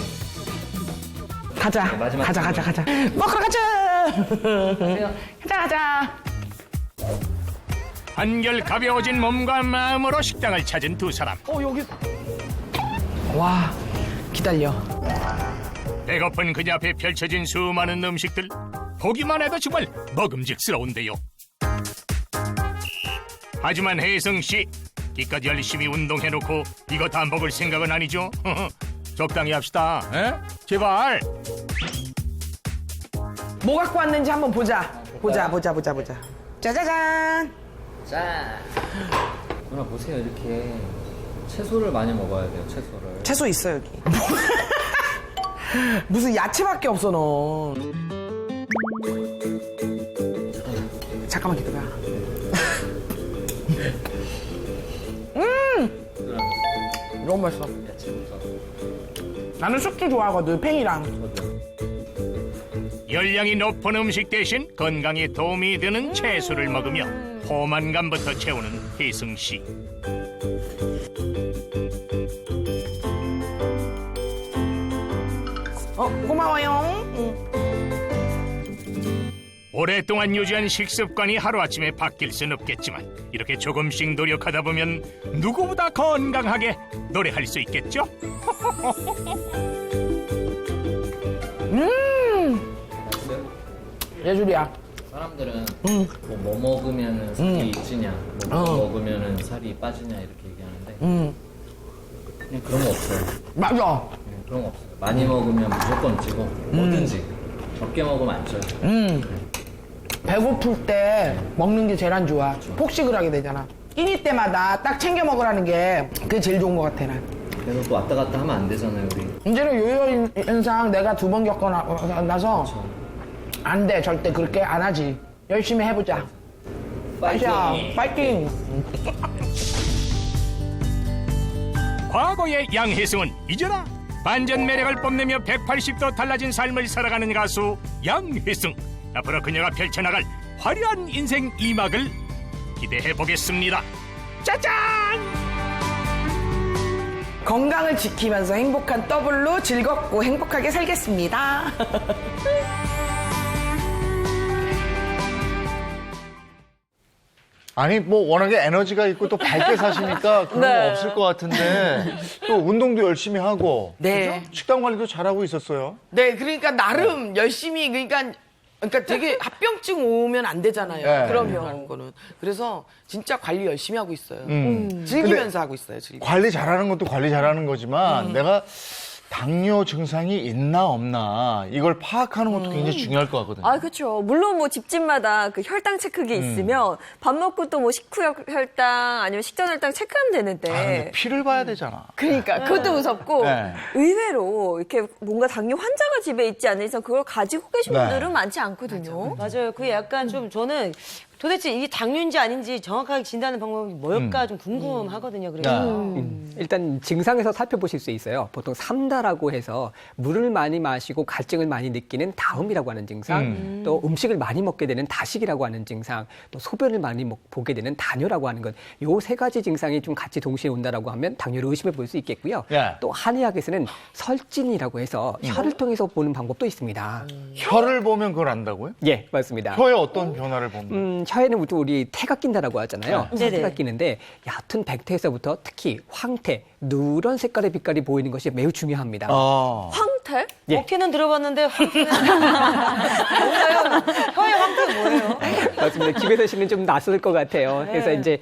가자. 네, 마지막 가자. 먹으러 가자. 가자. 한결 가벼워진 몸과 마음으로 식당을 찾은 두 사람. 여기. 와, 기다려. 배고픈 그녀 앞에 펼쳐진 수많은 음식들. 보기만 해도 정말 먹음직스러운데요. 하지만 혜승 씨, 기껏 열심히 운동해놓고 이거 다 먹을 생각은 아니죠? 적당히 합시다. 에? 제발. 뭐 갖고 왔는지 한번 보자. 보자. 짜자잔. 자. 누나 보세요, 이렇게 채소를 많이 먹어야 돼요. 채소를. 채소 있어 여기. 무슨 야채밖에 없어 너. 잠깐만 기다려. 너무 맛있어. 나는 숙주 좋아하거든, 팽이랑. 열량이 높은 음식 대신 건강에 도움이 되는 채소를 먹으며 포만감부터 채우는 혜승 씨. 고마워요. 오랫동안 유지한 식습관이 하루아침에 바뀔 순 없겠지만 이렇게 조금씩 노력하다 보면 누구보다 건강하게 노래할 수 있겠죠? 예술이야. 사람들은 뭐 먹으면 살이 찌냐, 뭐 먹으면 살이 빠지냐 이렇게 얘기하는데 그냥 그런 거 없어요. 맞아. 그냥 그런 거 없어요. 많이 먹으면 무조건 찌고 뭐든지 적게 먹으면 안 쪄요. 배고플 때 먹는 게 제일 안 좋아. 폭식을 하게 되잖아. 끼니 때마다 딱 챙겨 먹으라는 게 그게 제일 좋은 것 같아 난. 그래서 또 왔다 갔다 하면 안 되잖아요 우리. 이제는 요요 현상 내가 2번 겪어나서 안 돼. 절대 그렇게 안 하지. 열심히 해보자. 파이팅! 파이팅! 과거의 양혜승은 이제나 반전 매력을 뽐내며 180도 달라진 삶을 살아가는 가수 양혜승. 앞으로 그녀가 펼쳐나갈 화려한 인생 2막을 기대해 보겠습니다. 짜잔! 건강을 지키면서 행복한 더블로 즐겁고 행복하게 살겠습니다. 아니 뭐 워낙에 에너지가 있고 또 밝게 사시니까 그런 거 없을 것 같은데 또 운동도 열심히 하고 네. 그죠? 식단 관리도 잘하고 있었어요. 네, 그러니까 나름 열심히 그러니까 되게 합병증 오면 안 되잖아요. 네. 그럼요. 하는 거는. 그래서 진짜 관리 열심히 하고 있어요. 즐기면서 하고 있어요. 관리 잘하는 것도 관리 잘하는 거지만 내가 당뇨 증상이 있나 없나 이걸 파악하는 것도 굉장히 중요할 것 같거든요. 아, 그렇죠. 물론 뭐 집집마다 그 혈당 체크기 있으면 밥 먹고 또 뭐 식후 혈당 아니면 식전 혈당 체크하면 되는데. 근데 피를 봐야 되잖아. 그러니까 그것도 무섭고 네. 의외로 이렇게 뭔가 당뇨 환자가 집에 있지 않은 이상 그걸 가지고 계신 네. 분들은 많지 않거든요. 맞아요. 그게 약간 좀 저는 도대체 이게 당뇨인지 아닌지 정확하게 진단하는 방법이 뭘까 좀 궁금하거든요. 그래서 일단 증상에서 살펴보실 수 있어요. 보통 삼다라고 해서 물을 많이 마시고 갈증을 많이 느끼는 다음이라고 하는 증상, 또 음식을 많이 먹게 되는 다식이라고 하는 증상, 또 소변을 많이 보게 되는 다뇨라고 하는 것. 요 세 가지 증상이 좀 같이 동시에 온다라고 하면 당뇨를 의심해 볼 수 있겠고요. 예. 또 한의학에서는 설진이라고 해서 혀를 통해서 보는 방법도 있습니다. 혀를 보면 그걸 안다고요? 예, 맞습니다. 혀에 어떤 변화를 보면? 혀에는 우리 태가 낀다라고 하잖아요. 네. 태가 끼는데 얕은 백태에서부터 특히 황태, 누런 색깔의 빛깔이 보이는 것이 매우 중요합니다. 황태? 예. 어깨는 들어봤는데 황태는 뭔가요? 혀의 황태 뭐예요? 맞습니다. 집에서 시는 좀 낯설 것 같아요. 그래서 이제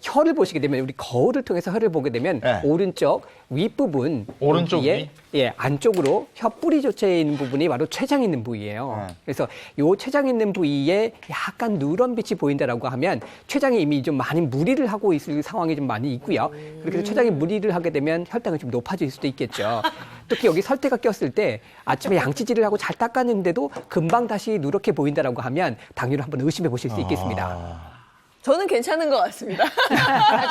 혀를 보시게 되면 우리 거울을 통해서 혀를 보게 되면 오른쪽 윗부분 오른쪽 여기에, 예, 안쪽으로 혀 뿌리 조체에 있는 부분이 바로 췌장 있는 부위예요. 그래서 요 췌장 있는 부위에 약간 누런 빛이 보인다라고 하면 췌장이 이미 좀 많이 무리를 하고 있을 상황이 좀 많이 있고요. 그렇게 해서 췌장이 무리를 하게 되면 혈당이 좀 높아질 수도 있겠죠. 특히 여기 설태가 꼈을 때 아침에 양치질을 하고 잘 닦았는데도 금방 다시 누렇게 보인다라고 하면 당뇨를 한번 의심해 보실 수 있겠습니다. 저는 괜찮은 것 같습니다.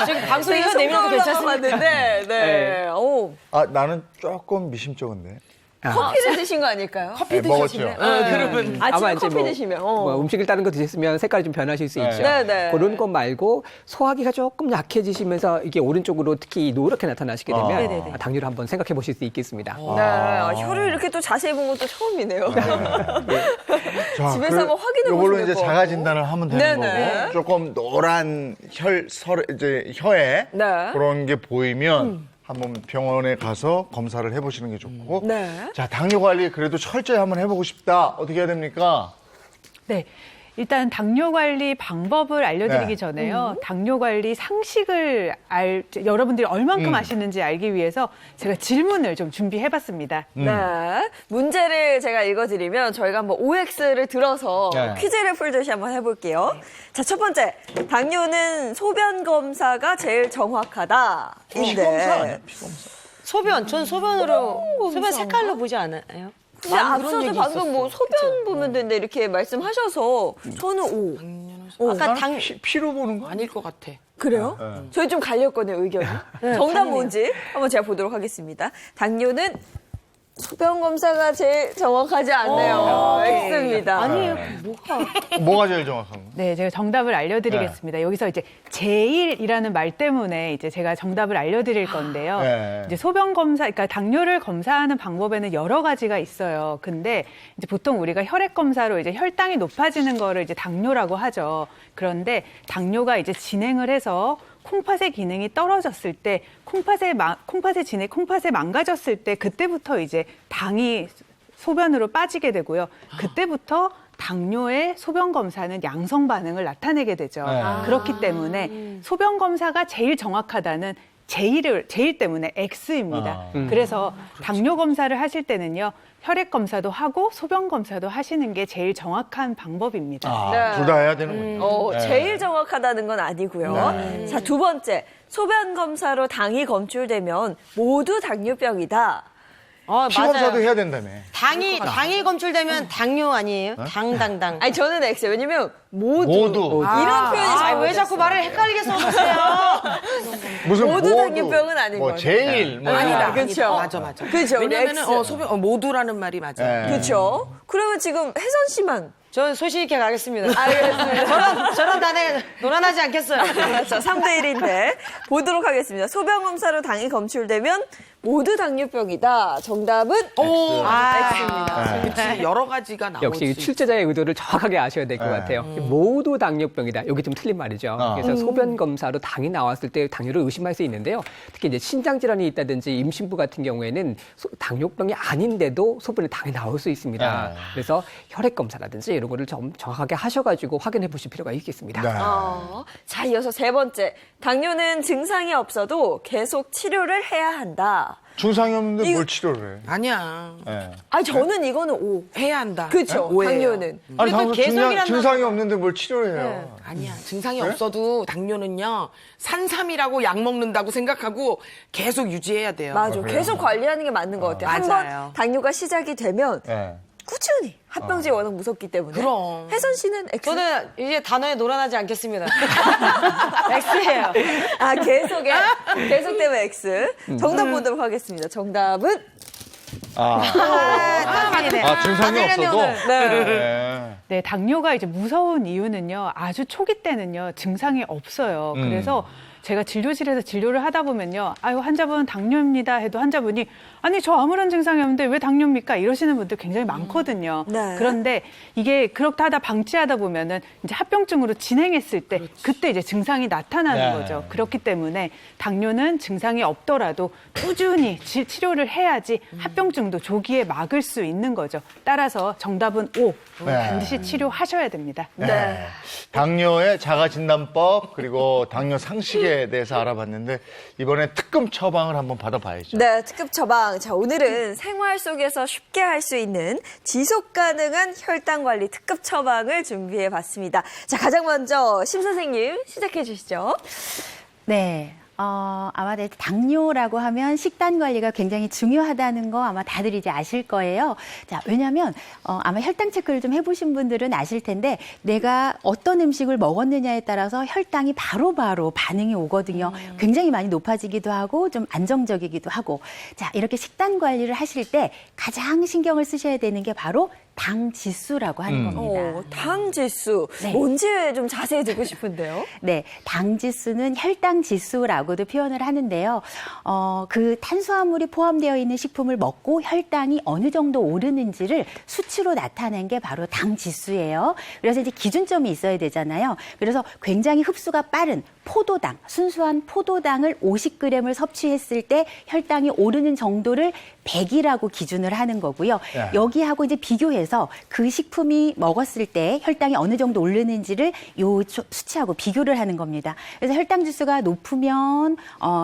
지금 방송에서 내밀어도 괜찮습니다. 네. 오. 아 나는 조금 미심쩍은데. 커피를 드신 거 아닐까요? 커피 드셨으면. 그러면 아침에 이제 커피 드시면. 뭐 음식을 다른 거 드셨으면 색깔이 좀 변하실 수 있죠. 네. 그런 것 말고 소화기가 조금 약해지시면서 이게 오른쪽으로 특히 노랗게 나타나시게 되면 당뇨를 한번 생각해 보실 수 있겠습니다. 네. 혀를 이렇게 또 자세히 본 것도 처음이네요. 자, 집에서 한번 확인해 보시면 이걸로 이제 될 것 자가 같고. 진단을 하면 되는 네네. 거고 조금 노란 이제 혀에 네. 그런 게 보이면 한번 병원에 가서 검사를 해보시는 게 좋고. 네. 자, 당뇨 관리 그래도 철저히 한번 해보고 싶다. 어떻게 해야 됩니까? 네. 일단 당뇨 관리 방법을 알려드리기 네. 전에요. 당뇨 관리 상식을 여러분들이 얼만큼 아시는지 알기 위해서 제가 질문을 좀 준비해봤습니다. 네. 문제를 제가 읽어드리면 저희가 한번 OX를 들어서 퀴즈를 풀듯이 한번 해볼게요. 자, 첫 번째. 당뇨는 소변 검사가 제일 정확하다. 피검사 아니야? 피검사. 소변, 전 소변으로 소변 색깔로 보지 않아요? 근데 앞서도 방금 뭐 소변 보면 된다 이렇게 말씀하셔서 저는 O. 아까 피로 보는 거 아닐 것 같아. 그래요? 저희 좀 갈렸거든요, 의견이. 정답 뭔지 한번 제가 보도록 하겠습니다. 당뇨는 소변 검사가 제일 정확하지 않네요. X입니다. 아니에요. 뭐가 제일 정확한 거? 네, 제가 정답을 알려드리겠습니다. 여기서 이제 제일이라는 말 때문에 이제 제가 정답을 알려드릴 건데요. 이제 소변 검사, 그러니까 당뇨를 검사하는 방법에는 여러 가지가 있어요. 근데 이제 보통 우리가 혈액 검사로 이제 혈당이 높아지는 거를 이제 당뇨라고 하죠. 그런데 당뇨가 이제 진행을 해서 콩팥의 기능이 떨어졌을 때, 콩팥에 망가졌을 때, 그때부터 이제 당이 소변으로 빠지게 되고요. 그때부터 당뇨의 소변 검사는 양성 반응을 나타내게 되죠. 그렇기 때문에 소변 검사가 제일 정확하다는 제일 때문에 X입니다. 그래서 당뇨 검사를 하실 때는요. 혈액 검사도 하고 소변 검사도 하시는 게 제일 정확한 방법입니다. 둘 다 해야 되는군요. 제일 정확하다는 건 아니고요. 자, 두 번째. 소변 검사로 당이 검출되면 모두 당뇨병이다. 피 검사도 해야 된다며. 당이 검출되면 당뇨 아니에요? 당당당. 아니, 저는 X. 왜냐면 모두. 이런 표현이 잘 왜 자꾸 말을 헷갈리게 써주세요? 무슨 모두 당뇨병은 아닌 뭐 거죠. 제일 뭐 아니다. 그렇죠. 맞아. 그렇죠. 왜냐면은 소변 모두라는 말이 맞아. 그렇죠. 그러면 지금 혜선 씨만. 저는 소신 있게 가겠습니다. 알겠습니다. 저런 단에 노란하지 않겠어요. 그렇죠. 3대1인데 보도록 하겠습니다. 소변 검사로 당이 검출되면 모두 당뇨병이다. 정답은 X입니다. 그치, 여러 가지가 나오지. 역시 출제자의 의도를 정확하게 아셔야 될 것 같아요. 모두 당뇨병이다. 여기 좀 틀린 말이죠. 그래서 소변 검사로 당이 나왔을 때 당뇨를 의심할 수 있는데요. 특히 이제 신장 질환이 있다든지 임신부 같은 경우에는 당뇨병이 아닌데도 소변에 당이 나올 수 있습니다. 그래서 혈액 검사라든지 이런 거를 좀 정확하게 하셔가지고 확인해 보실 필요가 있겠습니다. 자, 이어서 세 번째. 당뇨는 증상이 없어도 계속 치료를 해야 한다. 증상이 없는데 뭘 치료를 해? 아니야. 아니, 저는 이거는 O. 해야 한다. 그렇죠. 당뇨는. 아니, 증상이 없는데 뭘 치료를 해요? 아니야. 증상이 없어도 당뇨는요. 산삼이라고 약 먹는다고 생각하고 계속 유지해야 돼요. 맞아. 계속 관리하는 게 맞는 것 같아요. 맞아요. 한번 당뇨가 시작이 되면 꾸준히 합병증이 워낙 무섭기 때문에. 그럼. 혜선 씨는 X? 저는 이제 단어에 노란하지 않겠습니다. X예요. 계속되면 X. 정답 보도록 하겠습니다. 정답은? 증상이 없어도? 네, 당뇨가 이제 무서운 이유는요, 아주 초기 때는요, 증상이 없어요. 그래서 제가 진료실에서 진료를 하다 보면요, 아유, 환자분 당뇨입니다 해도 환자분이 아니, 저 아무런 증상이 없는데 왜 당뇨입니까? 이러시는 분들 굉장히 많거든요. 그런데 이게 그렇게 하다 방치하다 보면은 이제 합병증으로 진행했을 때 그때 이제 증상이 나타나는 거죠. 그렇기 때문에 당뇨는 증상이 없더라도 꾸준히 치료를 해야지 합병증도 조기에 막을 수 있는 거죠. 따라서 정답은 O. 반드시 치료하셔야 됩니다. 당뇨의 자가진단법 그리고 당뇨 상식에 대해서 알아봤는데 이번에 특급 처방을 한번 받아봐야죠. 네, 특급 처방. 자, 오늘은 생활 속에서 쉽게 할 수 있는 지속 가능한 혈당 관리 특급 처방을 준비해 봤습니다. 자, 가장 먼저 심 선생님 시작해 주시죠. 네. 아마 당뇨라고 하면 식단 관리가 굉장히 중요하다는 거 아마 다들 이제 아실 거예요. 자, 왜냐면 아마 혈당 체크를 좀 해보신 분들은 아실 텐데 내가 어떤 음식을 먹었느냐에 따라서 혈당이 바로바로 반응이 오거든요. 굉장히 많이 높아지기도 하고 좀 안정적이기도 하고. 자, 이렇게 식단 관리를 하실 때 가장 신경을 쓰셔야 되는 게 바로 당 지수라고 하는 겁니다. 당 지수. 네. 뭔지 좀 자세히 듣고 싶은데요. 네, 당 지수는 혈당 지수라고도 표현을 하는데요. 그 탄수화물이 포함되어 있는 식품을 먹고 혈당이 어느 정도 오르는지를 수치로 나타낸 게 바로 당 지수예요. 그래서 이제 기준점이 있어야 되잖아요. 그래서 굉장히 흡수가 빠른 포도당, 순수한 포도당을 50g을 섭취했을 때 혈당이 오르는 정도를 100이라고 기준을 하는 거고요. 여기하고 이제 비교해서 그 식품이 먹었을 때 혈당이 어느 정도 오르는지를 요 수치하고 비교를 하는 겁니다. 그래서 혈당 지수가 높으면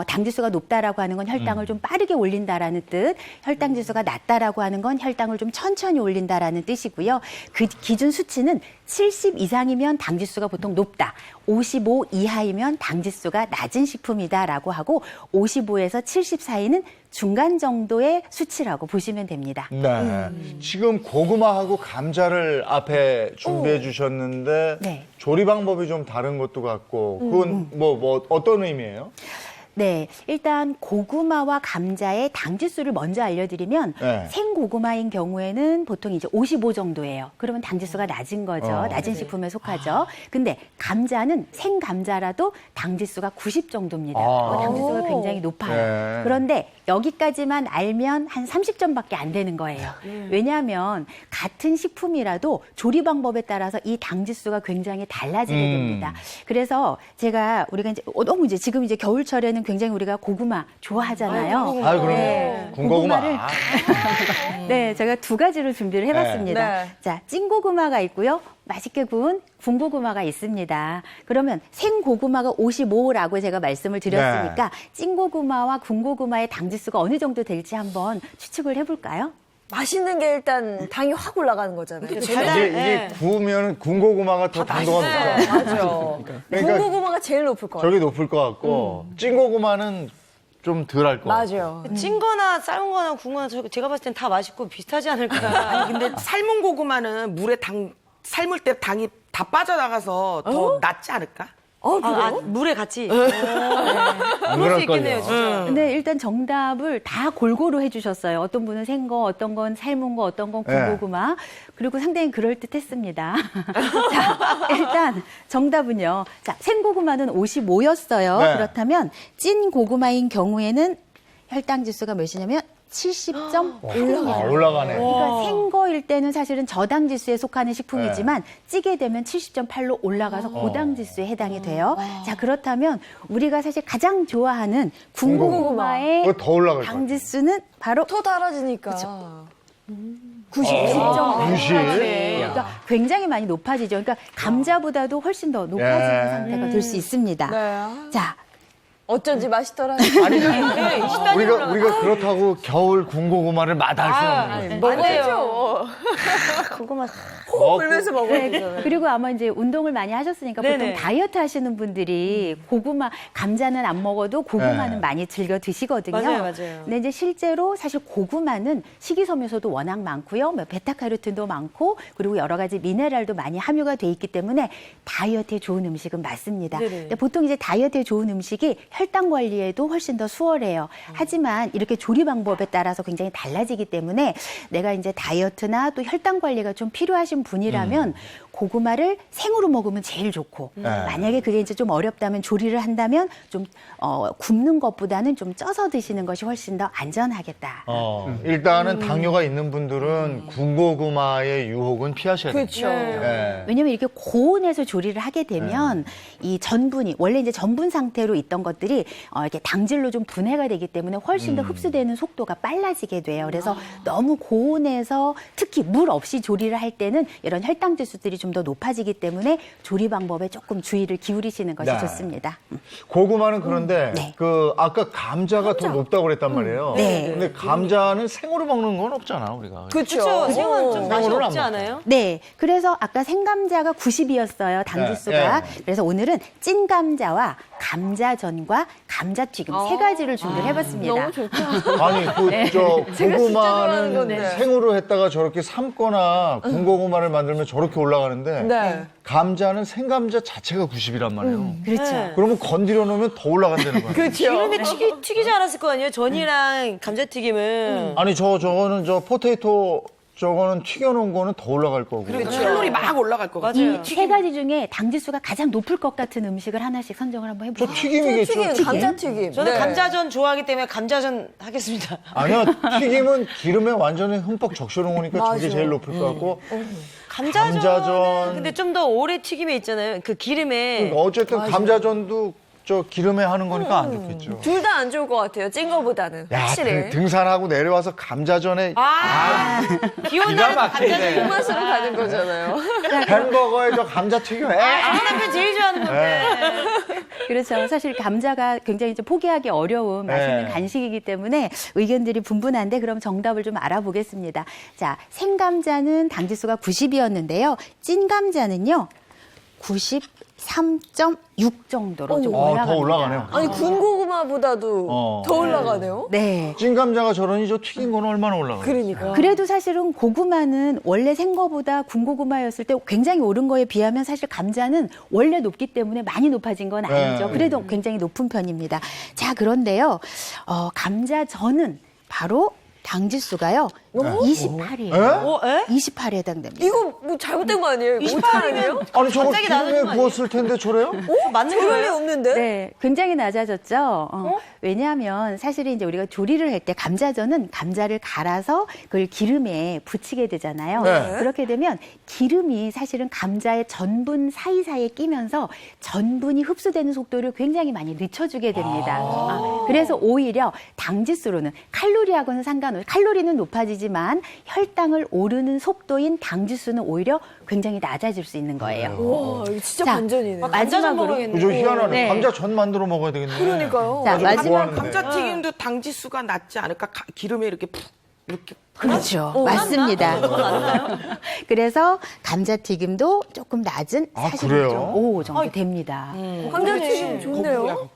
당 지수가 높다라고 하는 건 혈당을 좀 빠르게 올린다라는 뜻, 혈당 지수가 낮다라고 하는 건 혈당을 좀 천천히 올린다라는 뜻이고요. 그 기준 수치는 70 이상이면 당 지수가 보통 높다. 55 이하이면 당 지수가 낮은 식품이다라고 하고 55에서 70 사이는 중간 정도의 수치라고 보시면 됩니다. 네. 지금 고구마하고 감자를 앞에 준비해 주셨는데 네. 조리 방법이 좀 다른 것도 같고 그건 뭐 어떤 의미예요? 네, 일단 고구마와 감자의 당지수를 먼저 알려드리면 네. 생고구마인 경우에는 보통 이제 55 정도예요. 그러면 당지수가 낮은 거죠. 낮은 식품에 속하죠. 근데 감자는 생감자라도 당지수가 90 정도입니다. 당지수가 굉장히 높아요. 네. 그런데 여기까지만 알면 한 30점밖에 안 되는 거예요. 왜냐하면 같은 식품이라도 조리 방법에 따라서 이 당지수가 굉장히 달라지게 됩니다. 그래서 우리가 이제 너무 이제 지금 이제 겨울철에는 굉장히 우리가 고구마 좋아하잖아요. 아, 그럼요. 네. 군고구마. 고구마를 네, 제가 두 가지를 준비를 해봤습니다. 네. 자, 찐고구마가 있고요. 맛있게 구운 군고구마가 있습니다. 그러면 생고구마가 55라고 제가 말씀을 드렸으니까 찐고구마와 군고구마의 당지수가 어느 정도 될지 한번 추측을 해볼까요? 맛있는 게 일단 당이 확 올라가는 거잖아요. 이게 구우면 군고구마가 더 당도가 높아요. 맞아요. 그러니까 군고구마가 제일 높을 것 같아요. 저기 높을 것 같고 찐고구마는 좀 덜 할 것 같고. 맞아요. 찐 거나 삶은 거나 구운 거나 제가 봤을 땐 다 맛있고 비슷하지 않을까. 아니 근데 삶은 고구마는 물에 삶을 때 당이 다 빠져나가서 더 낫지 않을까? 물에 같이. 그럴 수 있겠네요, 진짜. 근데 일단 정답을 다 골고루 해주셨어요. 어떤 분은 생거, 어떤 건 삶은 거, 어떤 건 군고구마. 그리고 상당히 그럴듯했습니다. 자, 일단 정답은요. 자, 생고구마는 55였어요. 네. 그렇다면 찐 고구마인 경우에는 혈당 지수가 몇이냐면 70.5입니다. 올라가네. 그러니까 생거일 때는 사실은 저당 지수에 속하는 식품이지만 찌게 되면 70.8로 올라가서 고당 지수에 해당이 돼요. 자, 그렇다면 우리가 사실 가장 좋아하는 군고구마의 그거 더 올라갈 것 당 지수는 바로 더 달아지니까. 90. 그러니까 굉장히 많이 높아지죠. 그러니까 감자보다도 훨씬 더 높아지는 상태가 될 수 있습니다. 네. 자, 어쩐지 맛있더라. 아니, 우리가 그렇다고 겨울 군고구마를 마다할 수는 없는 거예요. 먹어야죠. 고구마. 호 불면서 먹어야 네, 되잖아요. 그리고 아마 이제 운동을 많이 하셨으니까 보통 네네. 다이어트 하시는 분들이 감자는 안 먹어도 고구마는 네. 많이 즐겨 드시거든요. 맞아요. 근데 이제 실제로 사실 고구마는 식이섬유소도 워낙 많고요. 베타카로틴도 많고 그리고 여러 가지 미네랄도 많이 함유가 돼 있기 때문에 다이어트에 좋은 음식은 맞습니다. 근데 보통 이제 다이어트에 좋은 음식이 혈당 관리에도 훨씬 더 수월해요. 하지만 이렇게 조리 방법에 따라서 굉장히 달라지기 때문에 내가 이제 다이어트나 또 혈당 관리가 좀 필요하신 분이라면 고구마를 생으로 먹으면 제일 좋고 만약에 그게 이제 좀 어렵다면 조리를 한다면 좀 굽는 것보다는 좀 쪄서 드시는 것이 훨씬 더 안전하겠다. 일단은 당뇨가 있는 분들은 군고구마의 유혹은 피하셔야 돼요. 그렇죠. 왜냐면 이렇게 고온에서 조리를 하게 되면 이 전분이 원래 이제 전분 상태로 있던 것들이 이렇게 당질로 좀 분해가 되기 때문에 훨씬 더 흡수되는 속도가 빨라지게 돼요. 그래서 너무 고온에서 특히 물 없이 조리를 할 때는 이런 혈당 지수들이 좀 더 높아지기 때문에 조리 방법에 조금 주의를 기울이시는 것이 네. 좋습니다. 고구마는 그런데 네. 아까 감자가 더 높다고 그랬단 말이에요. 네. 근데 감자는 생으로 먹는 건 없잖아, 우리가. 그렇죠. 생은 좀 맛이 생으로는 없지 안 않아요? 네, 그래서 아까 생감자가 90이었어요, 당지수가. 그래서 오늘은 찐감자와 감자전과 감자튀김 세 가지를 준비를 해봤습니다. 너무 좋다. 아니, 고구마는 건데. 생으로 했다가 저렇게 삶거나 군고구마를 만들면 저렇게 올라가는데 네. 감자는 생감자 자체가 90이란 말이에요. 그렇죠. 그러면 건드려 놓으면 더 올라간다는 거예요. 그렇죠. 기름에 튀기지 않았을 거 아니에요? 전이랑 감자튀김은. 아니, 저거는 포테이토 저거는 튀겨놓은 거는 더 올라갈 거고. 그러니까 칼로리 막 올라갈 거 같아요. 맞아요. 이 세 가지 중에 당지수가 가장 높을 것 같은 음식을 하나씩 선정을 한번 저 해보세요. 튀김이겠죠. 감자튀김. 저는 네. 감자전 좋아하기 때문에 감자전 하겠습니다. 아니야, 튀김은 기름에 완전히 흠뻑 적셔놓으니까 저게 맞아. 제일 높을 것 같고. 감자전은 근데 좀 더 오래 튀김에 있잖아요. 그 기름에. 어쨌든 감자전도 저 기름에 하는 거니까 안 좋겠죠. 둘 다 안 좋을 것 같아요. 찐 거보다는. 야, 확실히. 등산하고 내려와서 감자전에 기온 날은 감자전 그 맛으로 가는 거잖아요. 햄버거에 저 감자튀김. 남편 제일 좋아하는 건데. 그렇죠. 사실 감자가 굉장히 좀 포기하기 어려운 맛있는 간식이기 때문에 의견들이 분분한데 그럼 정답을 좀 알아보겠습니다. 자, 생감자는 당지수가 90이었는데요. 찐감자는요. 93.6 정도로 좀 올라갑니다. 더 올라가네요. 아니 군고구마보다도 더 올라가네요. 네. 찐감자가 저러니 저 튀긴 거는 얼마나 올라가요? 그러니까. 그래도 사실은 고구마는 원래 생거보다 군고구마였을 때 굉장히 오른 거에 비하면 사실 감자는 원래 높기 때문에 많이 높아진 건 아니죠. 네. 그래도 굉장히 높은 편입니다. 자, 그런데요. 감자전은 바로 당지수가요. 28이에요. 28에 해당됩니다. 이거 뭐 잘못된 거 아니에요? 28이면? 아니 저거 기름에 구웠을 텐데 저래요? 맞는 거예요? 없는데? 네, 굉장히 낮아졌죠. 왜냐하면 사실은 이제 우리가 조리를 할 때 감자전은 감자를 갈아서 그걸 기름에 부치게 되잖아요. 네. 그렇게 되면 기름이 사실은 감자의 전분 사이사이에 끼면서 전분이 흡수되는 속도를 굉장히 많이 늦춰주게 됩니다. 그래서 오히려 당지수로는 칼로리하고는 상관없이 칼로리는 높아지지만 혈당을 오르는 속도인 당지수는 오히려 굉장히 낮아질 수 있는 거예요. 와, 이거 진짜 자, 반전이네. 마지막으로 저 희한하네. 네. 감자전 만들어 먹어야 되겠네. 그러니까요. 자, 마지막 감자튀김도 당지수가 낮지 않을까? 기름에 이렇게 푹 이렇게. 그렇죠. 맞습니다. 그래서 감자튀김도 조금 낮은 그래요? 45 정도 됩니다. 감자튀김 좋네요.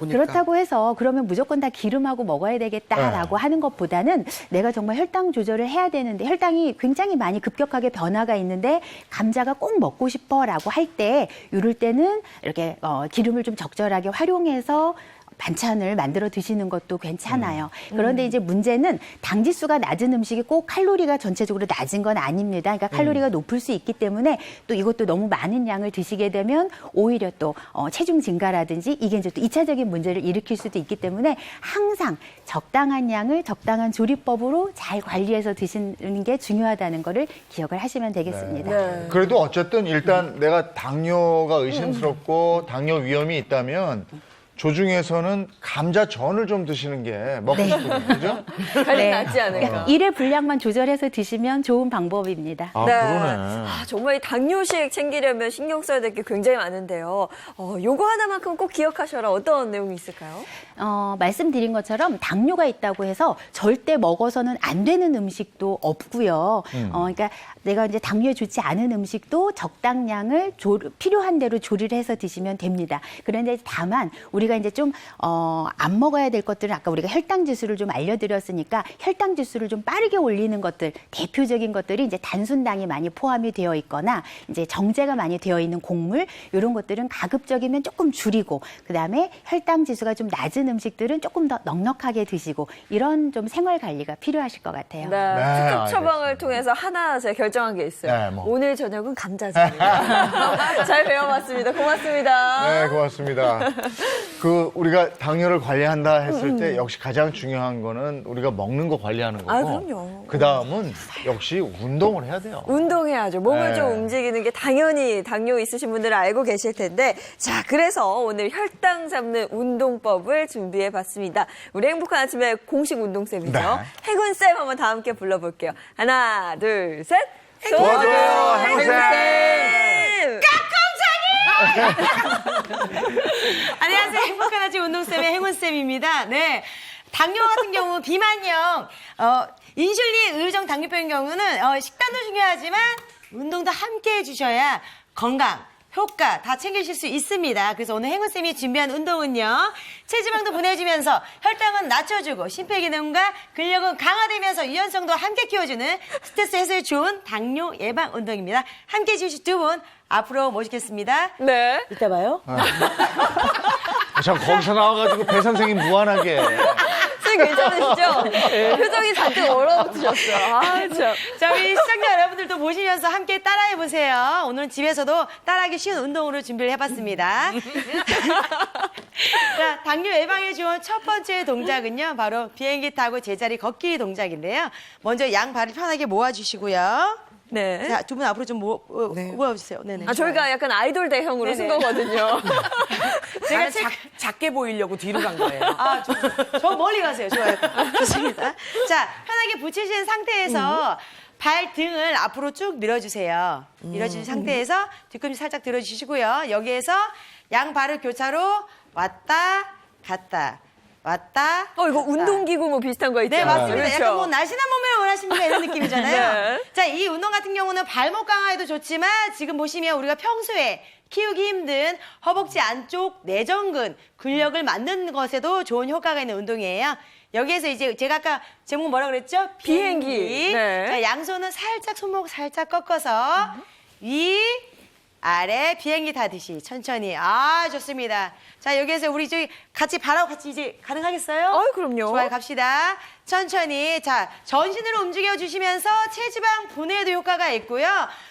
그렇다고 해서 그러면 무조건 다 기름하고 먹어야 되겠다라고 하는 것보다는 내가 정말 혈당 조절을 해야 되는데 혈당이 굉장히 많이 급격하게 변화가 있는데 감자가 꼭 먹고 싶어라고 할 때 이럴 때는 이렇게 기름을 좀 적절하게 활용해서 반찬을 만들어 드시는 것도 괜찮아요. 그런데 이제 문제는 당지수가 낮은 음식이 꼭 칼로리가 전체적으로 낮은 건 아닙니다. 그러니까 칼로리가 높을 수 있기 때문에 또 이것도 너무 많은 양을 드시게 되면 오히려 또 체중 증가라든지 이게 이제 또 2차적인 문제를 일으킬 수도 있기 때문에 항상 적당한 양을 적당한 조리법으로 잘 관리해서 드시는 게 중요하다는 거를 기억을 하시면 되겠습니다. 그래도 어쨌든 일단 내가 당뇨가 의심스럽고 당뇨 위험이 있다면 조중에서는 감자전을 좀 드시는 게 먹고 싶거든요. 그죠? 관리 낫지 않을까. 일의 분량만 조절해서 드시면 좋은 방법입니다. 그러네. 정말 이 당뇨식 챙기려면 신경 써야 될 게 굉장히 많은데요. 요거 하나만큼 꼭 기억하셔라. 어떤 내용이 있을까요? 말씀드린 것처럼 당뇨가 있다고 해서 절대 먹어서는 안 되는 음식도 없고요. 그러니까 내가 이제 당뇨에 좋지 않은 음식도 적당량을 필요한 대로 조리를 해서 드시면 됩니다. 그런데 다만 우리가 이제 좀 안 먹어야 될 것들은 아까 우리가 혈당 지수를 좀 알려드렸으니까 혈당 지수를 좀 빠르게 올리는 것들 대표적인 것들이 이제 단순당이 많이 포함이 되어 있거나 이제 정제가 많이 되어 있는 곡물 이런 것들은 가급적이면 조금 줄이고 그다음에 혈당 지수가 좀 낮은 음식들은 조금 더 넉넉하게 드시고 이런 좀 생활 관리가 필요하실 것 같아요. 특급 처방을 통해서 하나 제가 결정한 게 있어요. 오늘 저녁은 감자전입니다. 잘 배워봤습니다. 고맙습니다. 네, 고맙습니다. 우리가 당뇨를 관리한다 했을 때 역시 가장 중요한 거는 우리가 먹는 거 관리하는 거고. 그럼요. 그 다음은 역시 운동을 해야 돼요. 운동해야죠. 몸을 좀 움직이는 게 당연히 당뇨 있으신 분들은 알고 계실 텐데. 자, 그래서 오늘 혈당 잡는 운동법을 준비해봤습니다. 우리 행복한 아침의 공식 운동쌤이죠. 행운쌤 한번 다 함께 불러볼게요. 하나, 둘, 셋. 도와줘요, 행운쌤! 안녕하세요. 행복한 아침 운동쌤의 행운쌤입니다. 네. 당뇨 같은 경우 비만형, 인슐린 의존 당뇨병인 경우는 식단도 중요하지만 운동도 함께 해주셔야 건강, 효과 다 챙기실 수 있습니다. 그래서 오늘 행운쌤이 준비한 운동은요. 체지방도 보내주면서 혈당은 낮춰주고 심폐기능과 근력은 강화되면서 유연성도 함께 키워주는 스트레스 해소에 좋은 당뇨 예방 운동입니다. 함께 해주실 두 분 앞으로 모시겠습니다. 네. 이따 봐요. 참 거기서 나와가지고 배 선생님 무한하게. 선생님 괜찮으시죠? 표정이 잔뜩 얼어붙으셨어요. 참. 자, 우리 시청자 여러분들도 보시면서 함께 따라해보세요. 오늘은 집에서도 따라하기 쉬운 운동으로 준비를 해봤습니다. 자, 당뇨 예방에 좋은 첫 번째 동작은요. 바로 비행기 타고 제자리 걷기 동작인데요. 먼저 양 발을 편하게 모아주시고요. 네. 자, 두 분 앞으로 좀 모아주세요. 네네. 저희가 약간 아이돌 대형으로 쓴 거거든요. 제가 작게 보이려고 뒤로 간 거예요. 저 멀리 가세요. 좋아요. 좋습니다. 자, 편하게 붙이신 상태에서 발 등을 앞으로 쭉 밀어주세요. 밀어주신 상태에서 뒤꿈치 살짝 들어주시고요. 여기에서 양 발을 교차로 왔다 갔다 왔다. 이거 운동기구 뭐 비슷한 거 있죠? 네, 맞습니다. 그렇죠. 약간 뭐 날씬한 몸매를 원하십니까? 이런 느낌이잖아요. 네. 자, 이 운동 같은 경우는 발목 강화에도 좋지만 지금 보시면 우리가 평소에 키우기 힘든 허벅지 안쪽 내전근 근력을 만드는 것에도 좋은 효과가 있는 운동이에요. 여기에서 이제 제가 아까 제목 뭐라 그랬죠? 비행기. 네. 자, 양손은 살짝 손목 살짝 꺾어서 위 아래 비행기 타듯이 천천히. 아, 좋습니다. 자, 여기에서 우리 저기 같이 발하고 같이 이제 가능하겠어요? 그럼요. 좋아요, 갑시다. 천천히. 자, 전신으로 움직여 주시면서 체지방 분해에도 효과가 있고요.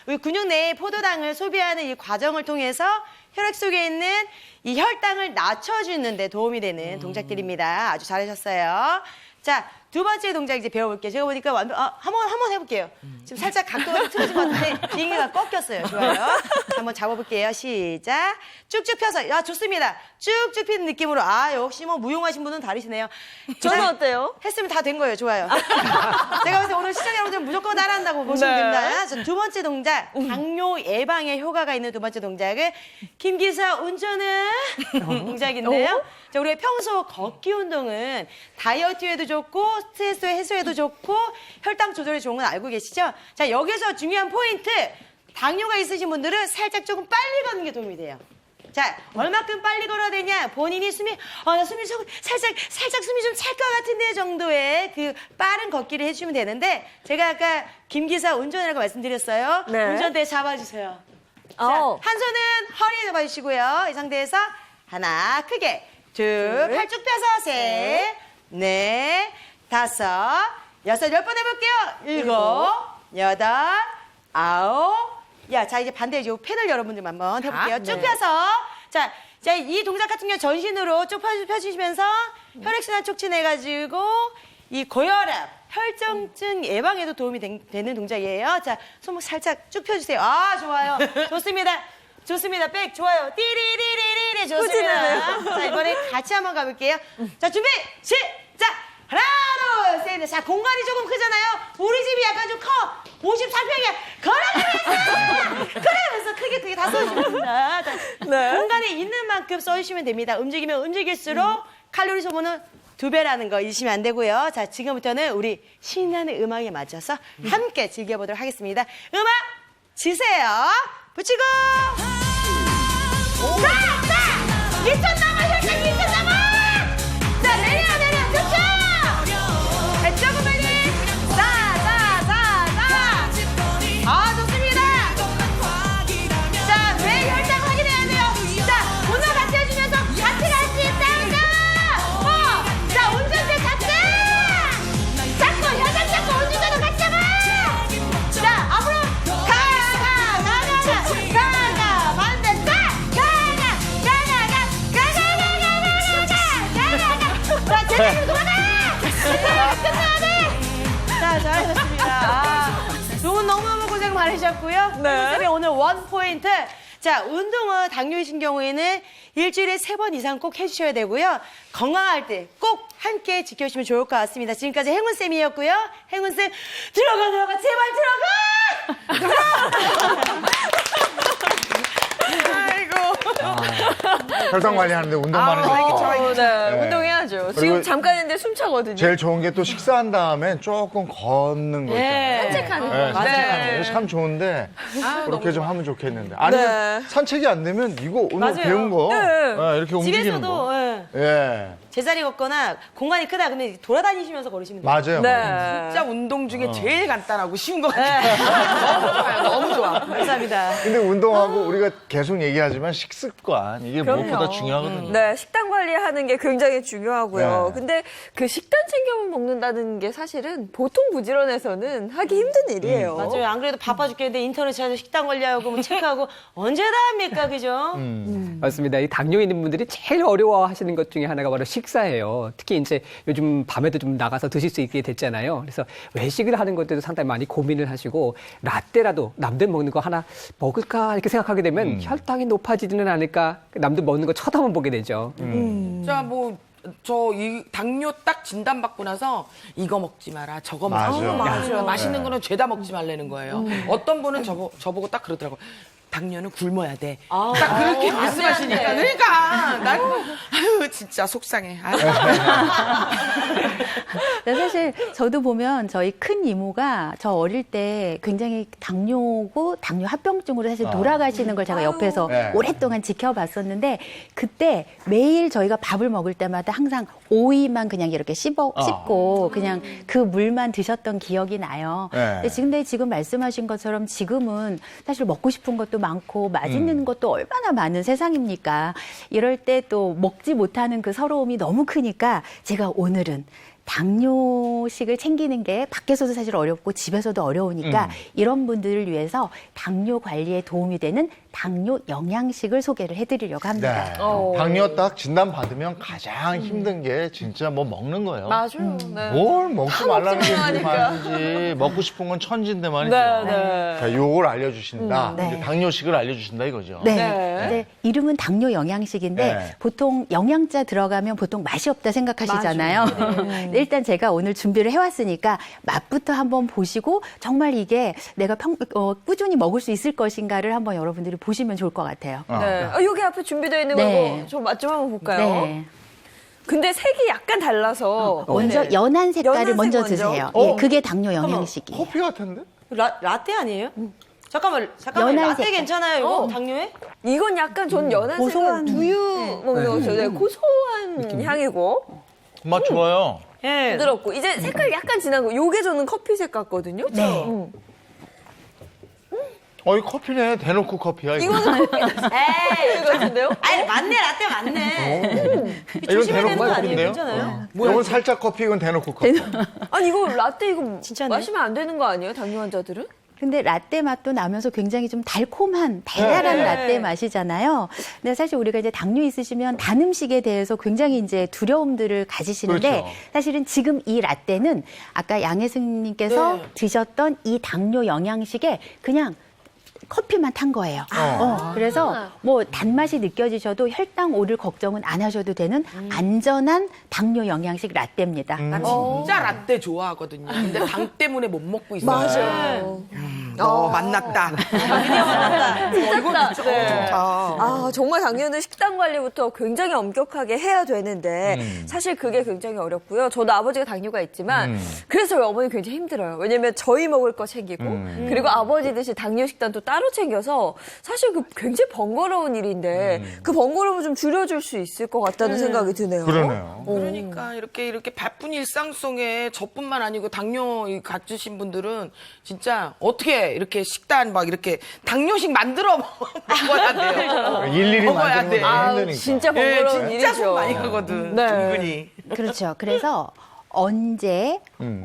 우리 근육 내에 포도당을 소비하는 이 과정을 통해서 혈액 속에 있는 이 혈당을 낮춰주는 데 도움이 되는 동작들입니다. 아주 잘하셨어요. 자, 두 번째 동작 이제 배워볼게요. 제가 보니까 한번 해볼게요. 지금 살짝 각도가 틀어진 것 같은데 비행기가 꺾였어요. 좋아요. 한번 잡아볼게요. 시작. 쭉쭉 펴서. 야, 좋습니다. 쭉쭉 피는 느낌으로. 아, 역시 뭐 무용하신 분은 다르시네요. 저는 어때요? 했으면 다 된 거예요. 좋아요. 제가 봤을 때 오늘 시청자 여러분들 무조건 따라한다고 보시면 네. 됩니다. 자, 두 번째 동작. 당뇨 예방에 효과가 있는 두 번째 동작은 김기사 운전은 동작인데요. 자, 우리가 평소 걷기 운동은 다이어트에도 좋고 스트레스 해소에도 좋고 혈당 조절에 좋은 건 알고 계시죠? 자, 여기서 중요한 포인트. 당뇨가 있으신 분들은 살짝 조금 빨리 걷는 게 도움이 돼요. 자, 얼마큼 빨리 걸어야 되냐? 본인이 나 숨이 살짝 숨이 좀 찰 것 같은데 정도의 그 빠른 걷기를 해주시면 되는데, 제가 아까 김기사 운전이라고 말씀드렸어요. 네. 운전대 잡아주세요. 자, 한 손은 허리에 잡아주시고요. 이 상태에서 하나, 크게. 둘, 팔 쭉 펴서 셋, 넷, 다섯, 여섯, 10번 해볼게요. 일곱, 여덟, 아홉. 야, 자, 이제 반대 이제 패널 여러분들 한번 해볼게요. 쭉 펴서. 자, 이 동작 같은 경우 전신으로 쭉 펴주시면서 혈액순환 촉진해가지고 이 고혈압, 혈전증 예방에도 도움이 되는 동작이에요. 자, 손목 살짝 쭉 펴주세요. 아, 좋아요. 좋습니다. 좋습니다. 백 좋아요. 띠리리리리리 좋습니다. 자, 이번에 같이 한번 가볼게요. 자, 준비 시작. 하나, 둘, 셋, 넷. 자, 공간이 조금 크잖아요. 우리 집이 약간 좀 커. 54평이야. 그러면서 크게 다 써주시면 됩니다. 자, 네. 공간이 있는 만큼 써주시면 됩니다. 움직이면 움직일수록 칼로리 소모는 2배라는 거 잊으시면 안 되고요. 자, 지금부터는 우리 신나는 음악에 맞춰서 함께 즐겨보도록 하겠습니다. 음악 주세요. 붙이고. 자! 2천 남아, 혈당 2천 남아! 자, 내려. 그쵸? 자, 조금 빨리. 아, 좋습니다. 자, 왜 혈당 확인해야 돼요? 자, 오늘 같이 해주면서 같이 갈 수 있다. 자, 운전대 잡고, 혈당 잡고, 운전대도 같이 잡아. 자, 앞으로 가. 반대, 자, 제대로 돌아가. 끝내야 돼. 자, 잘하셨습니다. 두 분 너무너무 고생 많으셨고요. 네. 오늘 원 포인트. 자, 운동은 당뇨이신 경우에는 일주일에 3번 이상 꼭 해주셔야 되고요. 건강할 때 꼭 함께 지켜주시면 좋을 것 같습니다. 지금까지 행운쌤이었고요. 행운쌤, 들어가, 제발 들어가! 아이고. 혈당 관리하는데 운동 많은 거. 네, 운동해야죠. 지금 잠깐 했는데 숨차거든요. 제일 좋은 게 또 식사한 다음에 조금 걷는 거 있잖아요. 산책하는 거. 네, 산책하는 네. 거 참 좋은데 그렇게 좀 하면 좋겠는데. 아니면 산책이 안 되면 이거 오늘 맞아요. 배운 거 네. 이렇게 움직이는 거. 집에서도 예. 제자리 걷거나 공간이 크다 그러면 돌아다니시면서 걸으시면 돼요. 맞아요. 네. 진짜 운동 중에 제일 간단하고 쉬운 것 같아요. 너무 좋아요. 너무 좋아. 감사합니다. 근데 운동하고 우리가 계속 얘기하지만 식습관 이게 무엇보다 중요하거든요. 네, 식단 관리하는 게 굉장히 중요하고요. 네. 근데 그 식단 챙겨 먹는다는 게 사실은 보통 부지런해서는 하기 힘든 일이에요. 맞아요. 안 그래도 바빠 죽겠는데 인터넷 찾아서 식단 관리하고 뭐 체크하고 언제 다 합니까, 그죠? 맞습니다. 이 당뇨 있는 분들이 제일 어려워하시는 것 중에 하나가 바로 식사예요. 특히 이제 요즘 밤에도 좀 나가서 드실 수 있게 됐잖아요. 그래서 외식을 하는 것들도 상당히 많이 고민을 하시고 라떼라도 남들 먹는 거 하나 먹을까 이렇게 생각하게 되면 혈당이 높아지지는 않을까 남들 먹는 거 쳐다만 보게 되죠. 자, 저 이 당뇨 딱 진단받고 나서 이거 먹지 마라, 저거 먹지 마라. 맞아. 맛있는 거는 죄다 먹지 말라는 거예요. 어떤 분은 저보고 딱 그러더라고요. 당뇨는 굶어야 돼. 딱 그렇게 말씀하시니까. 그러니까 난 아유 진짜 속상해. 사실 저도 보면 저희 큰 이모가 저 어릴 때 굉장히 당뇨고 당뇨 합병증으로 사실 돌아가시는 걸 제가 옆에서 네. 오랫동안 지켜봤었는데 그때 매일 저희가 밥을 먹을 때마다 항상 오이만 그냥 이렇게 씹고 그냥 그 물만 드셨던 기억이 나요. 네. 근데 지금 말씀하신 것처럼 지금은 사실 먹고 싶은 것도 많고 맛있는 것도 얼마나 많은 세상입니까? 이럴 때 또 먹지 못하는 그 서러움이 너무 크니까 제가 오늘은 당뇨식을 챙기는 게 밖에서도 사실 어렵고 집에서도 어려우니까 이런 분들을 위해서 당뇨 관리에 도움이 되는 당뇨 영양식을 소개를 해드리려고 합니다. 네. 당뇨 딱 진단 받으면 가장 힘든 게 진짜 뭐 먹는 거예요. 맞아요. 네. 뭘 먹지 말라는 게 하니까. 말이지. 먹고 싶은 건 천진데 말이죠. 네. 자, 요걸 알려주신다. 네. 이제 당뇨식을 알려주신다 이거죠. 네. 네. 네. 이름은 당뇨 영양식인데 네. 보통 영양자 들어가면 보통 맛이 없다 생각하시잖아요. 네, 일단 제가 오늘 준비를 해왔으니까 맛부터 한번 보시고 정말 이게 내가 꾸준히 먹을 수 있을 것인가를 한번 여러분들이 보시면 좋을 것 같아요. 네. 여기 앞에 준비되어 있는 네. 거 저 맛 좀 한번 볼까요? 네. 근데 색이 약간 달라서 먼저 네. 연한 색깔을 연한 먼저 색 먼저? 드세요. 예, 그게 당뇨 영양식이에요. 커피 같은데? 라떼 아니에요? 잠깐만 연한 라떼 색깔. 괜찮아요 이거 당뇨에? 이건 약간 전 연한 고소한. 색은 두유 먹는 거죠. 네, 고소한 향이고 맛 좋아요. 예. 부드럽고 이제 색깔 약간 진한 거. 요게 저는 커피색 같거든요. 네. 이 커피네. 대놓고 커피야. 이거. 이거는 커피. 에이, 이거 같은데요? 아니 맞네 라떼 맞네. 이건 조심해야 되는 대놓고 거 아니에요? 커피인데요? 괜찮아요? 이건 살짝 커피, 이건 대놓고 커피. 아니 이거 라떼 이거 진짜네. 마시면 안 되는 거 아니에요? 당뇨 환자들은? 근데 라떼 맛도 나면서 굉장히 좀 달콤한 달달한 네. 라떼 맛이잖아요. 근데 사실 우리가 이제 당뇨 있으시면 단 음식에 대해서 굉장히 이제 두려움들을 가지시는데 그렇죠. 사실은 지금 이 라떼는 아까 양혜승님께서 네. 드셨던 이 당뇨 영양식에 그냥 커피만 탄 거예요. 그래서 뭐 단맛이 느껴지셔도 혈당 오를 걱정은 안 하셔도 되는 안전한 당뇨 영양식 라떼입니다. 난 진짜 라떼 좋아하거든요. 근데 당 때문에 못 먹고 있어요. 맞아요. 너 만났다. 진짜 좋다. 아, 정말 당뇨는 식단 관리부터 굉장히 엄격하게 해야 되는데 사실 그게 굉장히 어렵고요. 저도 아버지가 당뇨가 있지만 그래서 저희 어머니 굉장히 힘들어요. 왜냐면 저희 먹을 거 챙기고 그리고 아버지 드실 당뇨 식단도 따로 챙겨서 사실 그 굉장히 번거로운 일인데 그 번거로움을 좀 줄여줄 수 있을 것 같다는 생각이 드네요. 그러네요. 그러니까 이렇게 바쁜 일상 속에 저뿐만 아니고 당뇨 가지신 분들은 진짜 어떻게 이렇게 식단 막 이렇게 당뇨식 만들어 먹어야 돼요. 일일이 먹어야 만드는 돼. 건 아, 힘드니까. 진짜 번거로운 진짜 일이죠. 손 많이 가거든. 네. 은근히. 그렇죠. 그래서 언제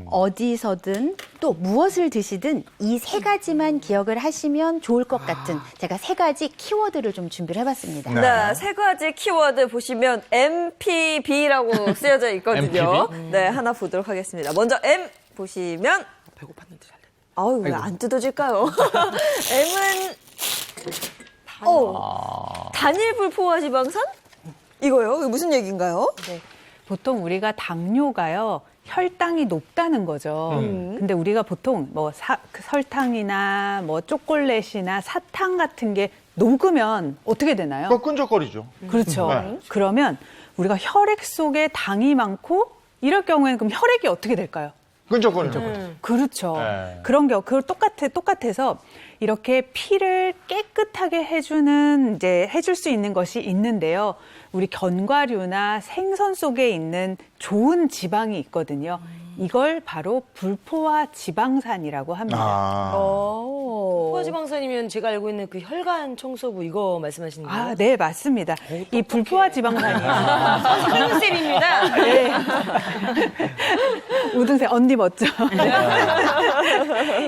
어디서든 또 무엇을 드시든 이 세 가지만 기억을 하시면 좋을 것 같은 제가 세 가지 키워드를 좀 준비를 해봤습니다. 네, 세 가지 키워드 보시면 MPB라고 쓰여져 있거든요. MPB? 네, 하나 보도록 하겠습니다. 먼저 M 보시면 배고팠는데 잘 됐다. 아유, 왜 안 뜯어질까요? M은 단일 불포화 지방산? 이거요? 이게 무슨 얘기인가요? 네. 보통 우리가 당뇨가요. 혈당이 높다는 거죠. 근데 우리가 보통 뭐 설탕이나 뭐 초콜릿이나 사탕 같은 게 녹으면 어떻게 되나요? 그거 끈적거리죠. 그렇죠. 네. 그러면 우리가 혈액 속에 당이 많고 이럴 경우에는 그럼 혈액이 어떻게 될까요? 끈적거리죠. 그렇죠. 네. 그런 경우 그걸 똑같아서 이렇게 피를 깨끗하게 해줄 수 있는 것이 있는데요. 우리 견과류나 생선 속에 있는 좋은 지방이 있거든요. 이걸 바로 불포화 지방산이라고 합니다. 불포화지방산이면 제가 알고 있는 그 혈관 청소부 이거 말씀하시는 거예요? 아, 네, 맞습니다. 이 불포화 지방산이요. 선생님입니다. 네. 우등생 언니 멋져.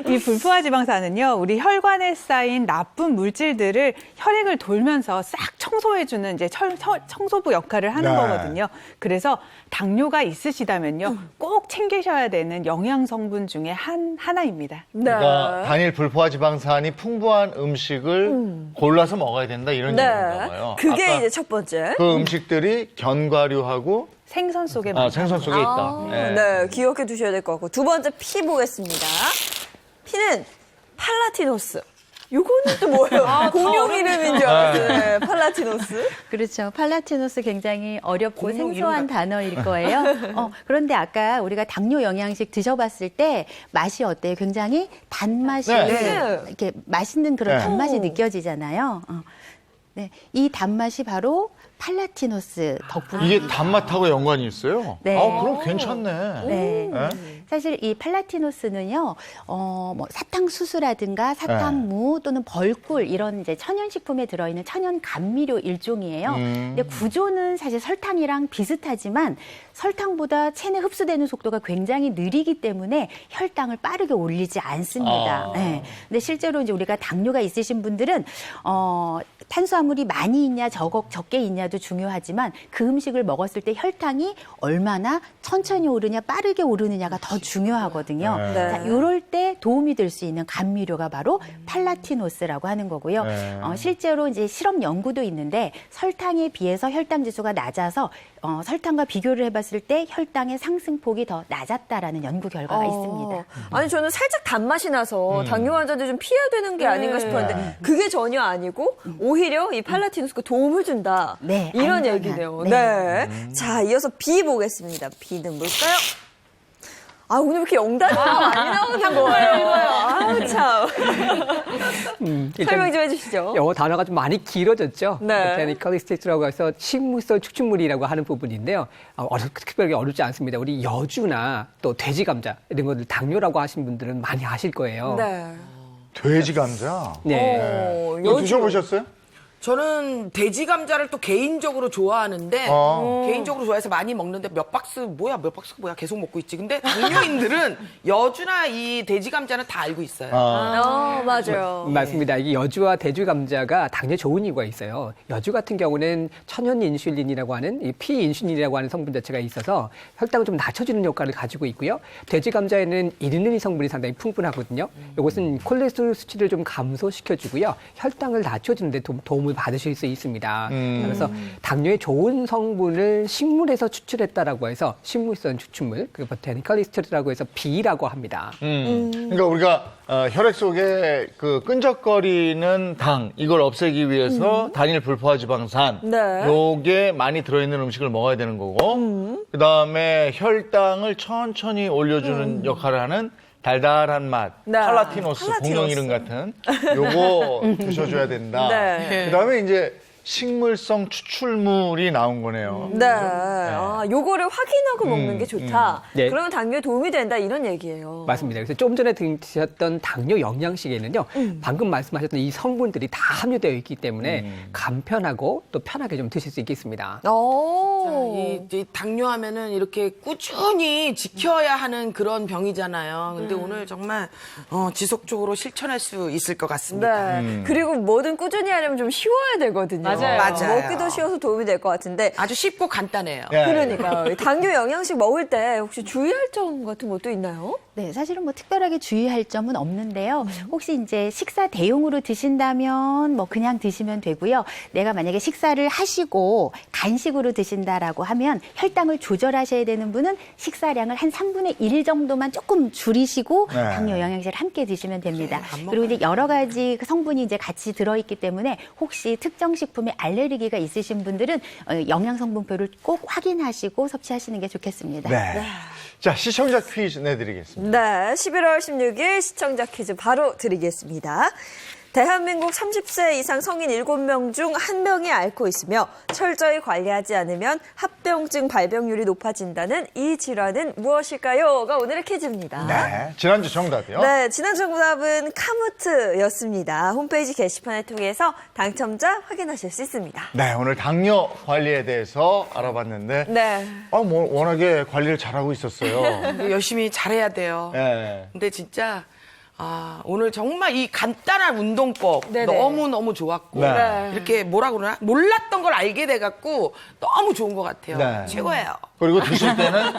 이 불포화 지방산은요, 우리 혈관에 쌓인 나쁜 물질들을 혈액을 돌면서 싹 청소해주는 이제 청소부 역할을 하는 네. 거거든요. 그래서 당뇨가 있으시다면요, 꼭 챙기셔야 되는 영양 성분 중에 하나입니다. 그러니까 단일 불포화 지방산이 풍부한 음식을 골라서 먹어야 된다 이런 얘기인가 봐요. 그게 아까 이제 첫 번째. 그 음식들이 견과류하고 생선 속에 생선 속에 있다. 네, 기억해 두셔야 될 것 같고. 두 번째 P 보겠습니다. P는 팔라티노스. 요거는 또 뭐예요? 공룡 이름인 줄 알았어요. 팔라티노스. 그렇죠. 팔라티노스 굉장히 어렵고 공룡 생소한 이름 단어일 거예요. 그런데 아까 우리가 당뇨 영양식 드셔봤을 때 맛이 어때요? 굉장히 단맛이 네. 이렇게 맛있는 그런 네. 단맛이 느껴지잖아요. 네, 이 단맛이 바로 팔라티노스 덕분에 이게 단맛하고 연관이 있어요? 네. 그럼 괜찮네. 네. 네? 사실 이 팔라티노스는요, 뭐 사탕수수라든가 사탕무 또는 벌꿀 이런 이제 천연식품에 들어있는 천연 감미료 일종이에요. 근데 구조는 사실 설탕이랑 비슷하지만 설탕보다 체내 흡수되는 속도가 굉장히 느리기 때문에 혈당을 빠르게 올리지 않습니다. 네. 근데 실제로 이제 우리가 당뇨가 있으신 분들은 탄수화물이 많이 있냐 적게 있냐도 중요하지만 그 음식을 먹었을 때 혈당이 얼마나 천천히 오르냐 빠르게 오르느냐가 더 중요하거든요. 네. 자, 이럴 때 도움이 될 수 있는 감미료가 바로 팔라티노스라고 하는 거고요. 네. 실제로 이제 실험 연구도 있는데 설탕에 비해서 혈당 지수가 낮아서 설탕과 비교를 해봤을 때 혈당의 상승폭이 더 낮았다라는 연구 결과가 있습니다. 아니 저는 살짝 단맛이 나서 당뇨 환자들 좀 피해야 되는 게 아닌가 싶었는데 그게 전혀 아니고 오히려 이 팔라티노스가 도움을 준다. 네, 이런 안전한. 얘기네요. 네. 네. 자, 이어서 B 보겠습니다. B는 뭘까요? 아, 오늘 왜 이렇게 영단어가 많이 나오는 거예요? 아우, 참. 설명 좀 해주시죠. 영어 단어가 좀 많이 길어졌죠. 네. 보타니컬리스틱스라고 해서 식물성 축축물이라고 하는 부분인데요. 특별히 어렵지 않습니다. 우리 여주나 또 돼지 감자 이런 것들 당뇨라고 하신 분들은 많이 아실 거예요. 네. 돼지 감자? 네. 이거 드셔보셨어요? 저는 돼지 감자를 또 개인적으로 좋아하는데 개인적으로 좋아해서 많이 먹는데 몇 박스가 뭐야 계속 먹고 있지. 근데 당뇨인들은 여주나 이 돼지 감자는 다 알고 있어요. 맞아요. 맞습니다. 이 여주와 돼지 감자가 당뇨에 좋은 이유가 있어요. 여주 같은 경우는 천연 인슐린이라고 하는 이 피인슐린이라고 하는 성분 자체가 있어서 혈당을 좀 낮춰주는 효과를 가지고 있고요. 돼지 감자에는 이르는 성분이 상당히 풍부하거든요. 이것은 콜레스테롤 수치를 좀 감소시켜주고요. 혈당을 낮춰주는 데 도움을 받으실 수 있습니다. 그래서 당뇨에 좋은 성분을 식물에서 추출했다라고 해서 식물성 추출물, 그 보타니컬리스트라고 해서 B라고 합니다. 그러니까 우리가 혈액 속에 그 끈적거리는 당 이걸 없애기 위해서 단일 불포화지방산 네. 요게 많이 들어있는 음식을 먹어야 되는 거고 그다음에 혈당을 천천히 올려주는 역할을 하는 달달한 맛, 네. 팔라티노스, 공룡 이름 같은 요거 드셔줘야 된다. 네. 그다음에 이제 식물성 추출물이 나온 거네요. 네. 요거를 확인하고 먹는 게 좋다. 네. 그러면 당뇨에 도움이 된다. 이런 얘기예요. 맞습니다. 그래서 좀 전에 드셨던 당뇨 영양식에는요, 방금 말씀하셨던 이 성분들이 다 함유되어 있기 때문에 간편하고 또 편하게 좀 드실 수 있겠습니다. 이 당뇨하면은 이렇게 꾸준히 지켜야 하는 그런 병이잖아요. 근데 오늘 정말 지속적으로 실천할 수 있을 것 같습니다. 네. 그리고 뭐든 꾸준히 하려면 좀 쉬워야 되거든요. 맞아요. 먹기도 쉬워서 도움이 될 것 같은데. 아주 쉽고 간단해요. 그러니까요. 당뇨 영양식 먹을 때 혹시 주의할 점 같은 것도 있나요? 네, 사실은 뭐 특별하게 주의할 점은 없는데요. 혹시 이제 식사 대용으로 드신다면 뭐 그냥 드시면 되고요. 내가 만약에 식사를 하시고 간식으로 드신다라고 하면 혈당을 조절하셔야 되는 분은 식사량을 한 3분의 1 정도만 조금 줄이시고 당뇨 영양제를 함께 드시면 됩니다. 그리고 이제 여러 가지 성분이 이제 같이 들어있기 때문에 혹시 특정 식품에 알레르기가 있으신 분들은 영양 성분표를 꼭 확인하시고 섭취하시는 게 좋겠습니다. 네. 자, 시청자 퀴즈 내드리겠습니다. 네, 11월 16일 시청자 퀴즈 바로 드리겠습니다. 대한민국 30세 이상 성인 7명 중 1명이 앓고 있으며 철저히 관리하지 않으면 합병증 발병률이 높아진다는 이 질환은 무엇일까요?가 오늘의 퀴즈입니다. 네, 지난주 정답이요. 네, 지난주 정답은 카무트였습니다. 홈페이지 게시판을 통해서 당첨자 확인하실 수 있습니다. 네, 오늘 당뇨 관리에 대해서 알아봤는데 네. 워낙에 관리를 잘하고 있었어요. 열심히 잘해야 돼요. 네. 근데 진짜 오늘 정말 이 간단한 운동법 너무너무 좋았고 네. 이렇게 뭐라 그러나 몰랐던 걸 알게 돼갖고 너무 좋은 것 같아요. 네. 최고예요. 그리고 드실 때는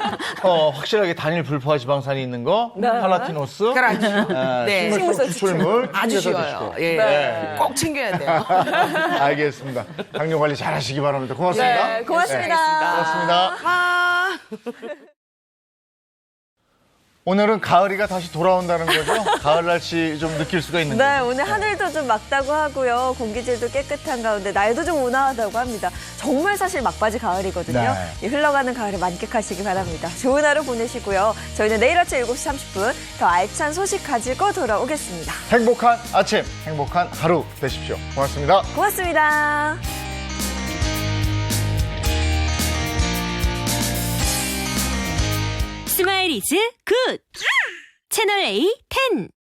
확실하게 단일 불포화지방산이 있는 거, 팔라티노스, 그렇죠. 네. 식물성 추출물 아주 챙겨서 쉬워요. 드시고. 예. 네. 꼭 챙겨야 돼요. 알겠습니다. 당뇨 관리 잘하시기 바랍니다. 고맙습니다. 네, 고맙습니다. 고맙습니다. 오늘은 가을이가 다시 돌아온다는 거죠? 가을 날씨 좀 느낄 수가 있는 네, 거죠? 오늘 하늘도 좀 맑다고 하고요. 공기질도 깨끗한 가운데 날도 좀 온화하다고 합니다. 정말 사실 막바지 가을이거든요. 네. 이 흘러가는 가을을 만끽하시기 바랍니다. 좋은 하루 보내시고요. 저희는 내일 아침 7시 30분 더 알찬 소식 가지고 돌아오겠습니다. 행복한 아침, 행복한 하루 되십시오. 고맙습니다. 고맙습니다. 스마일 이즈 굿! 채널 A 10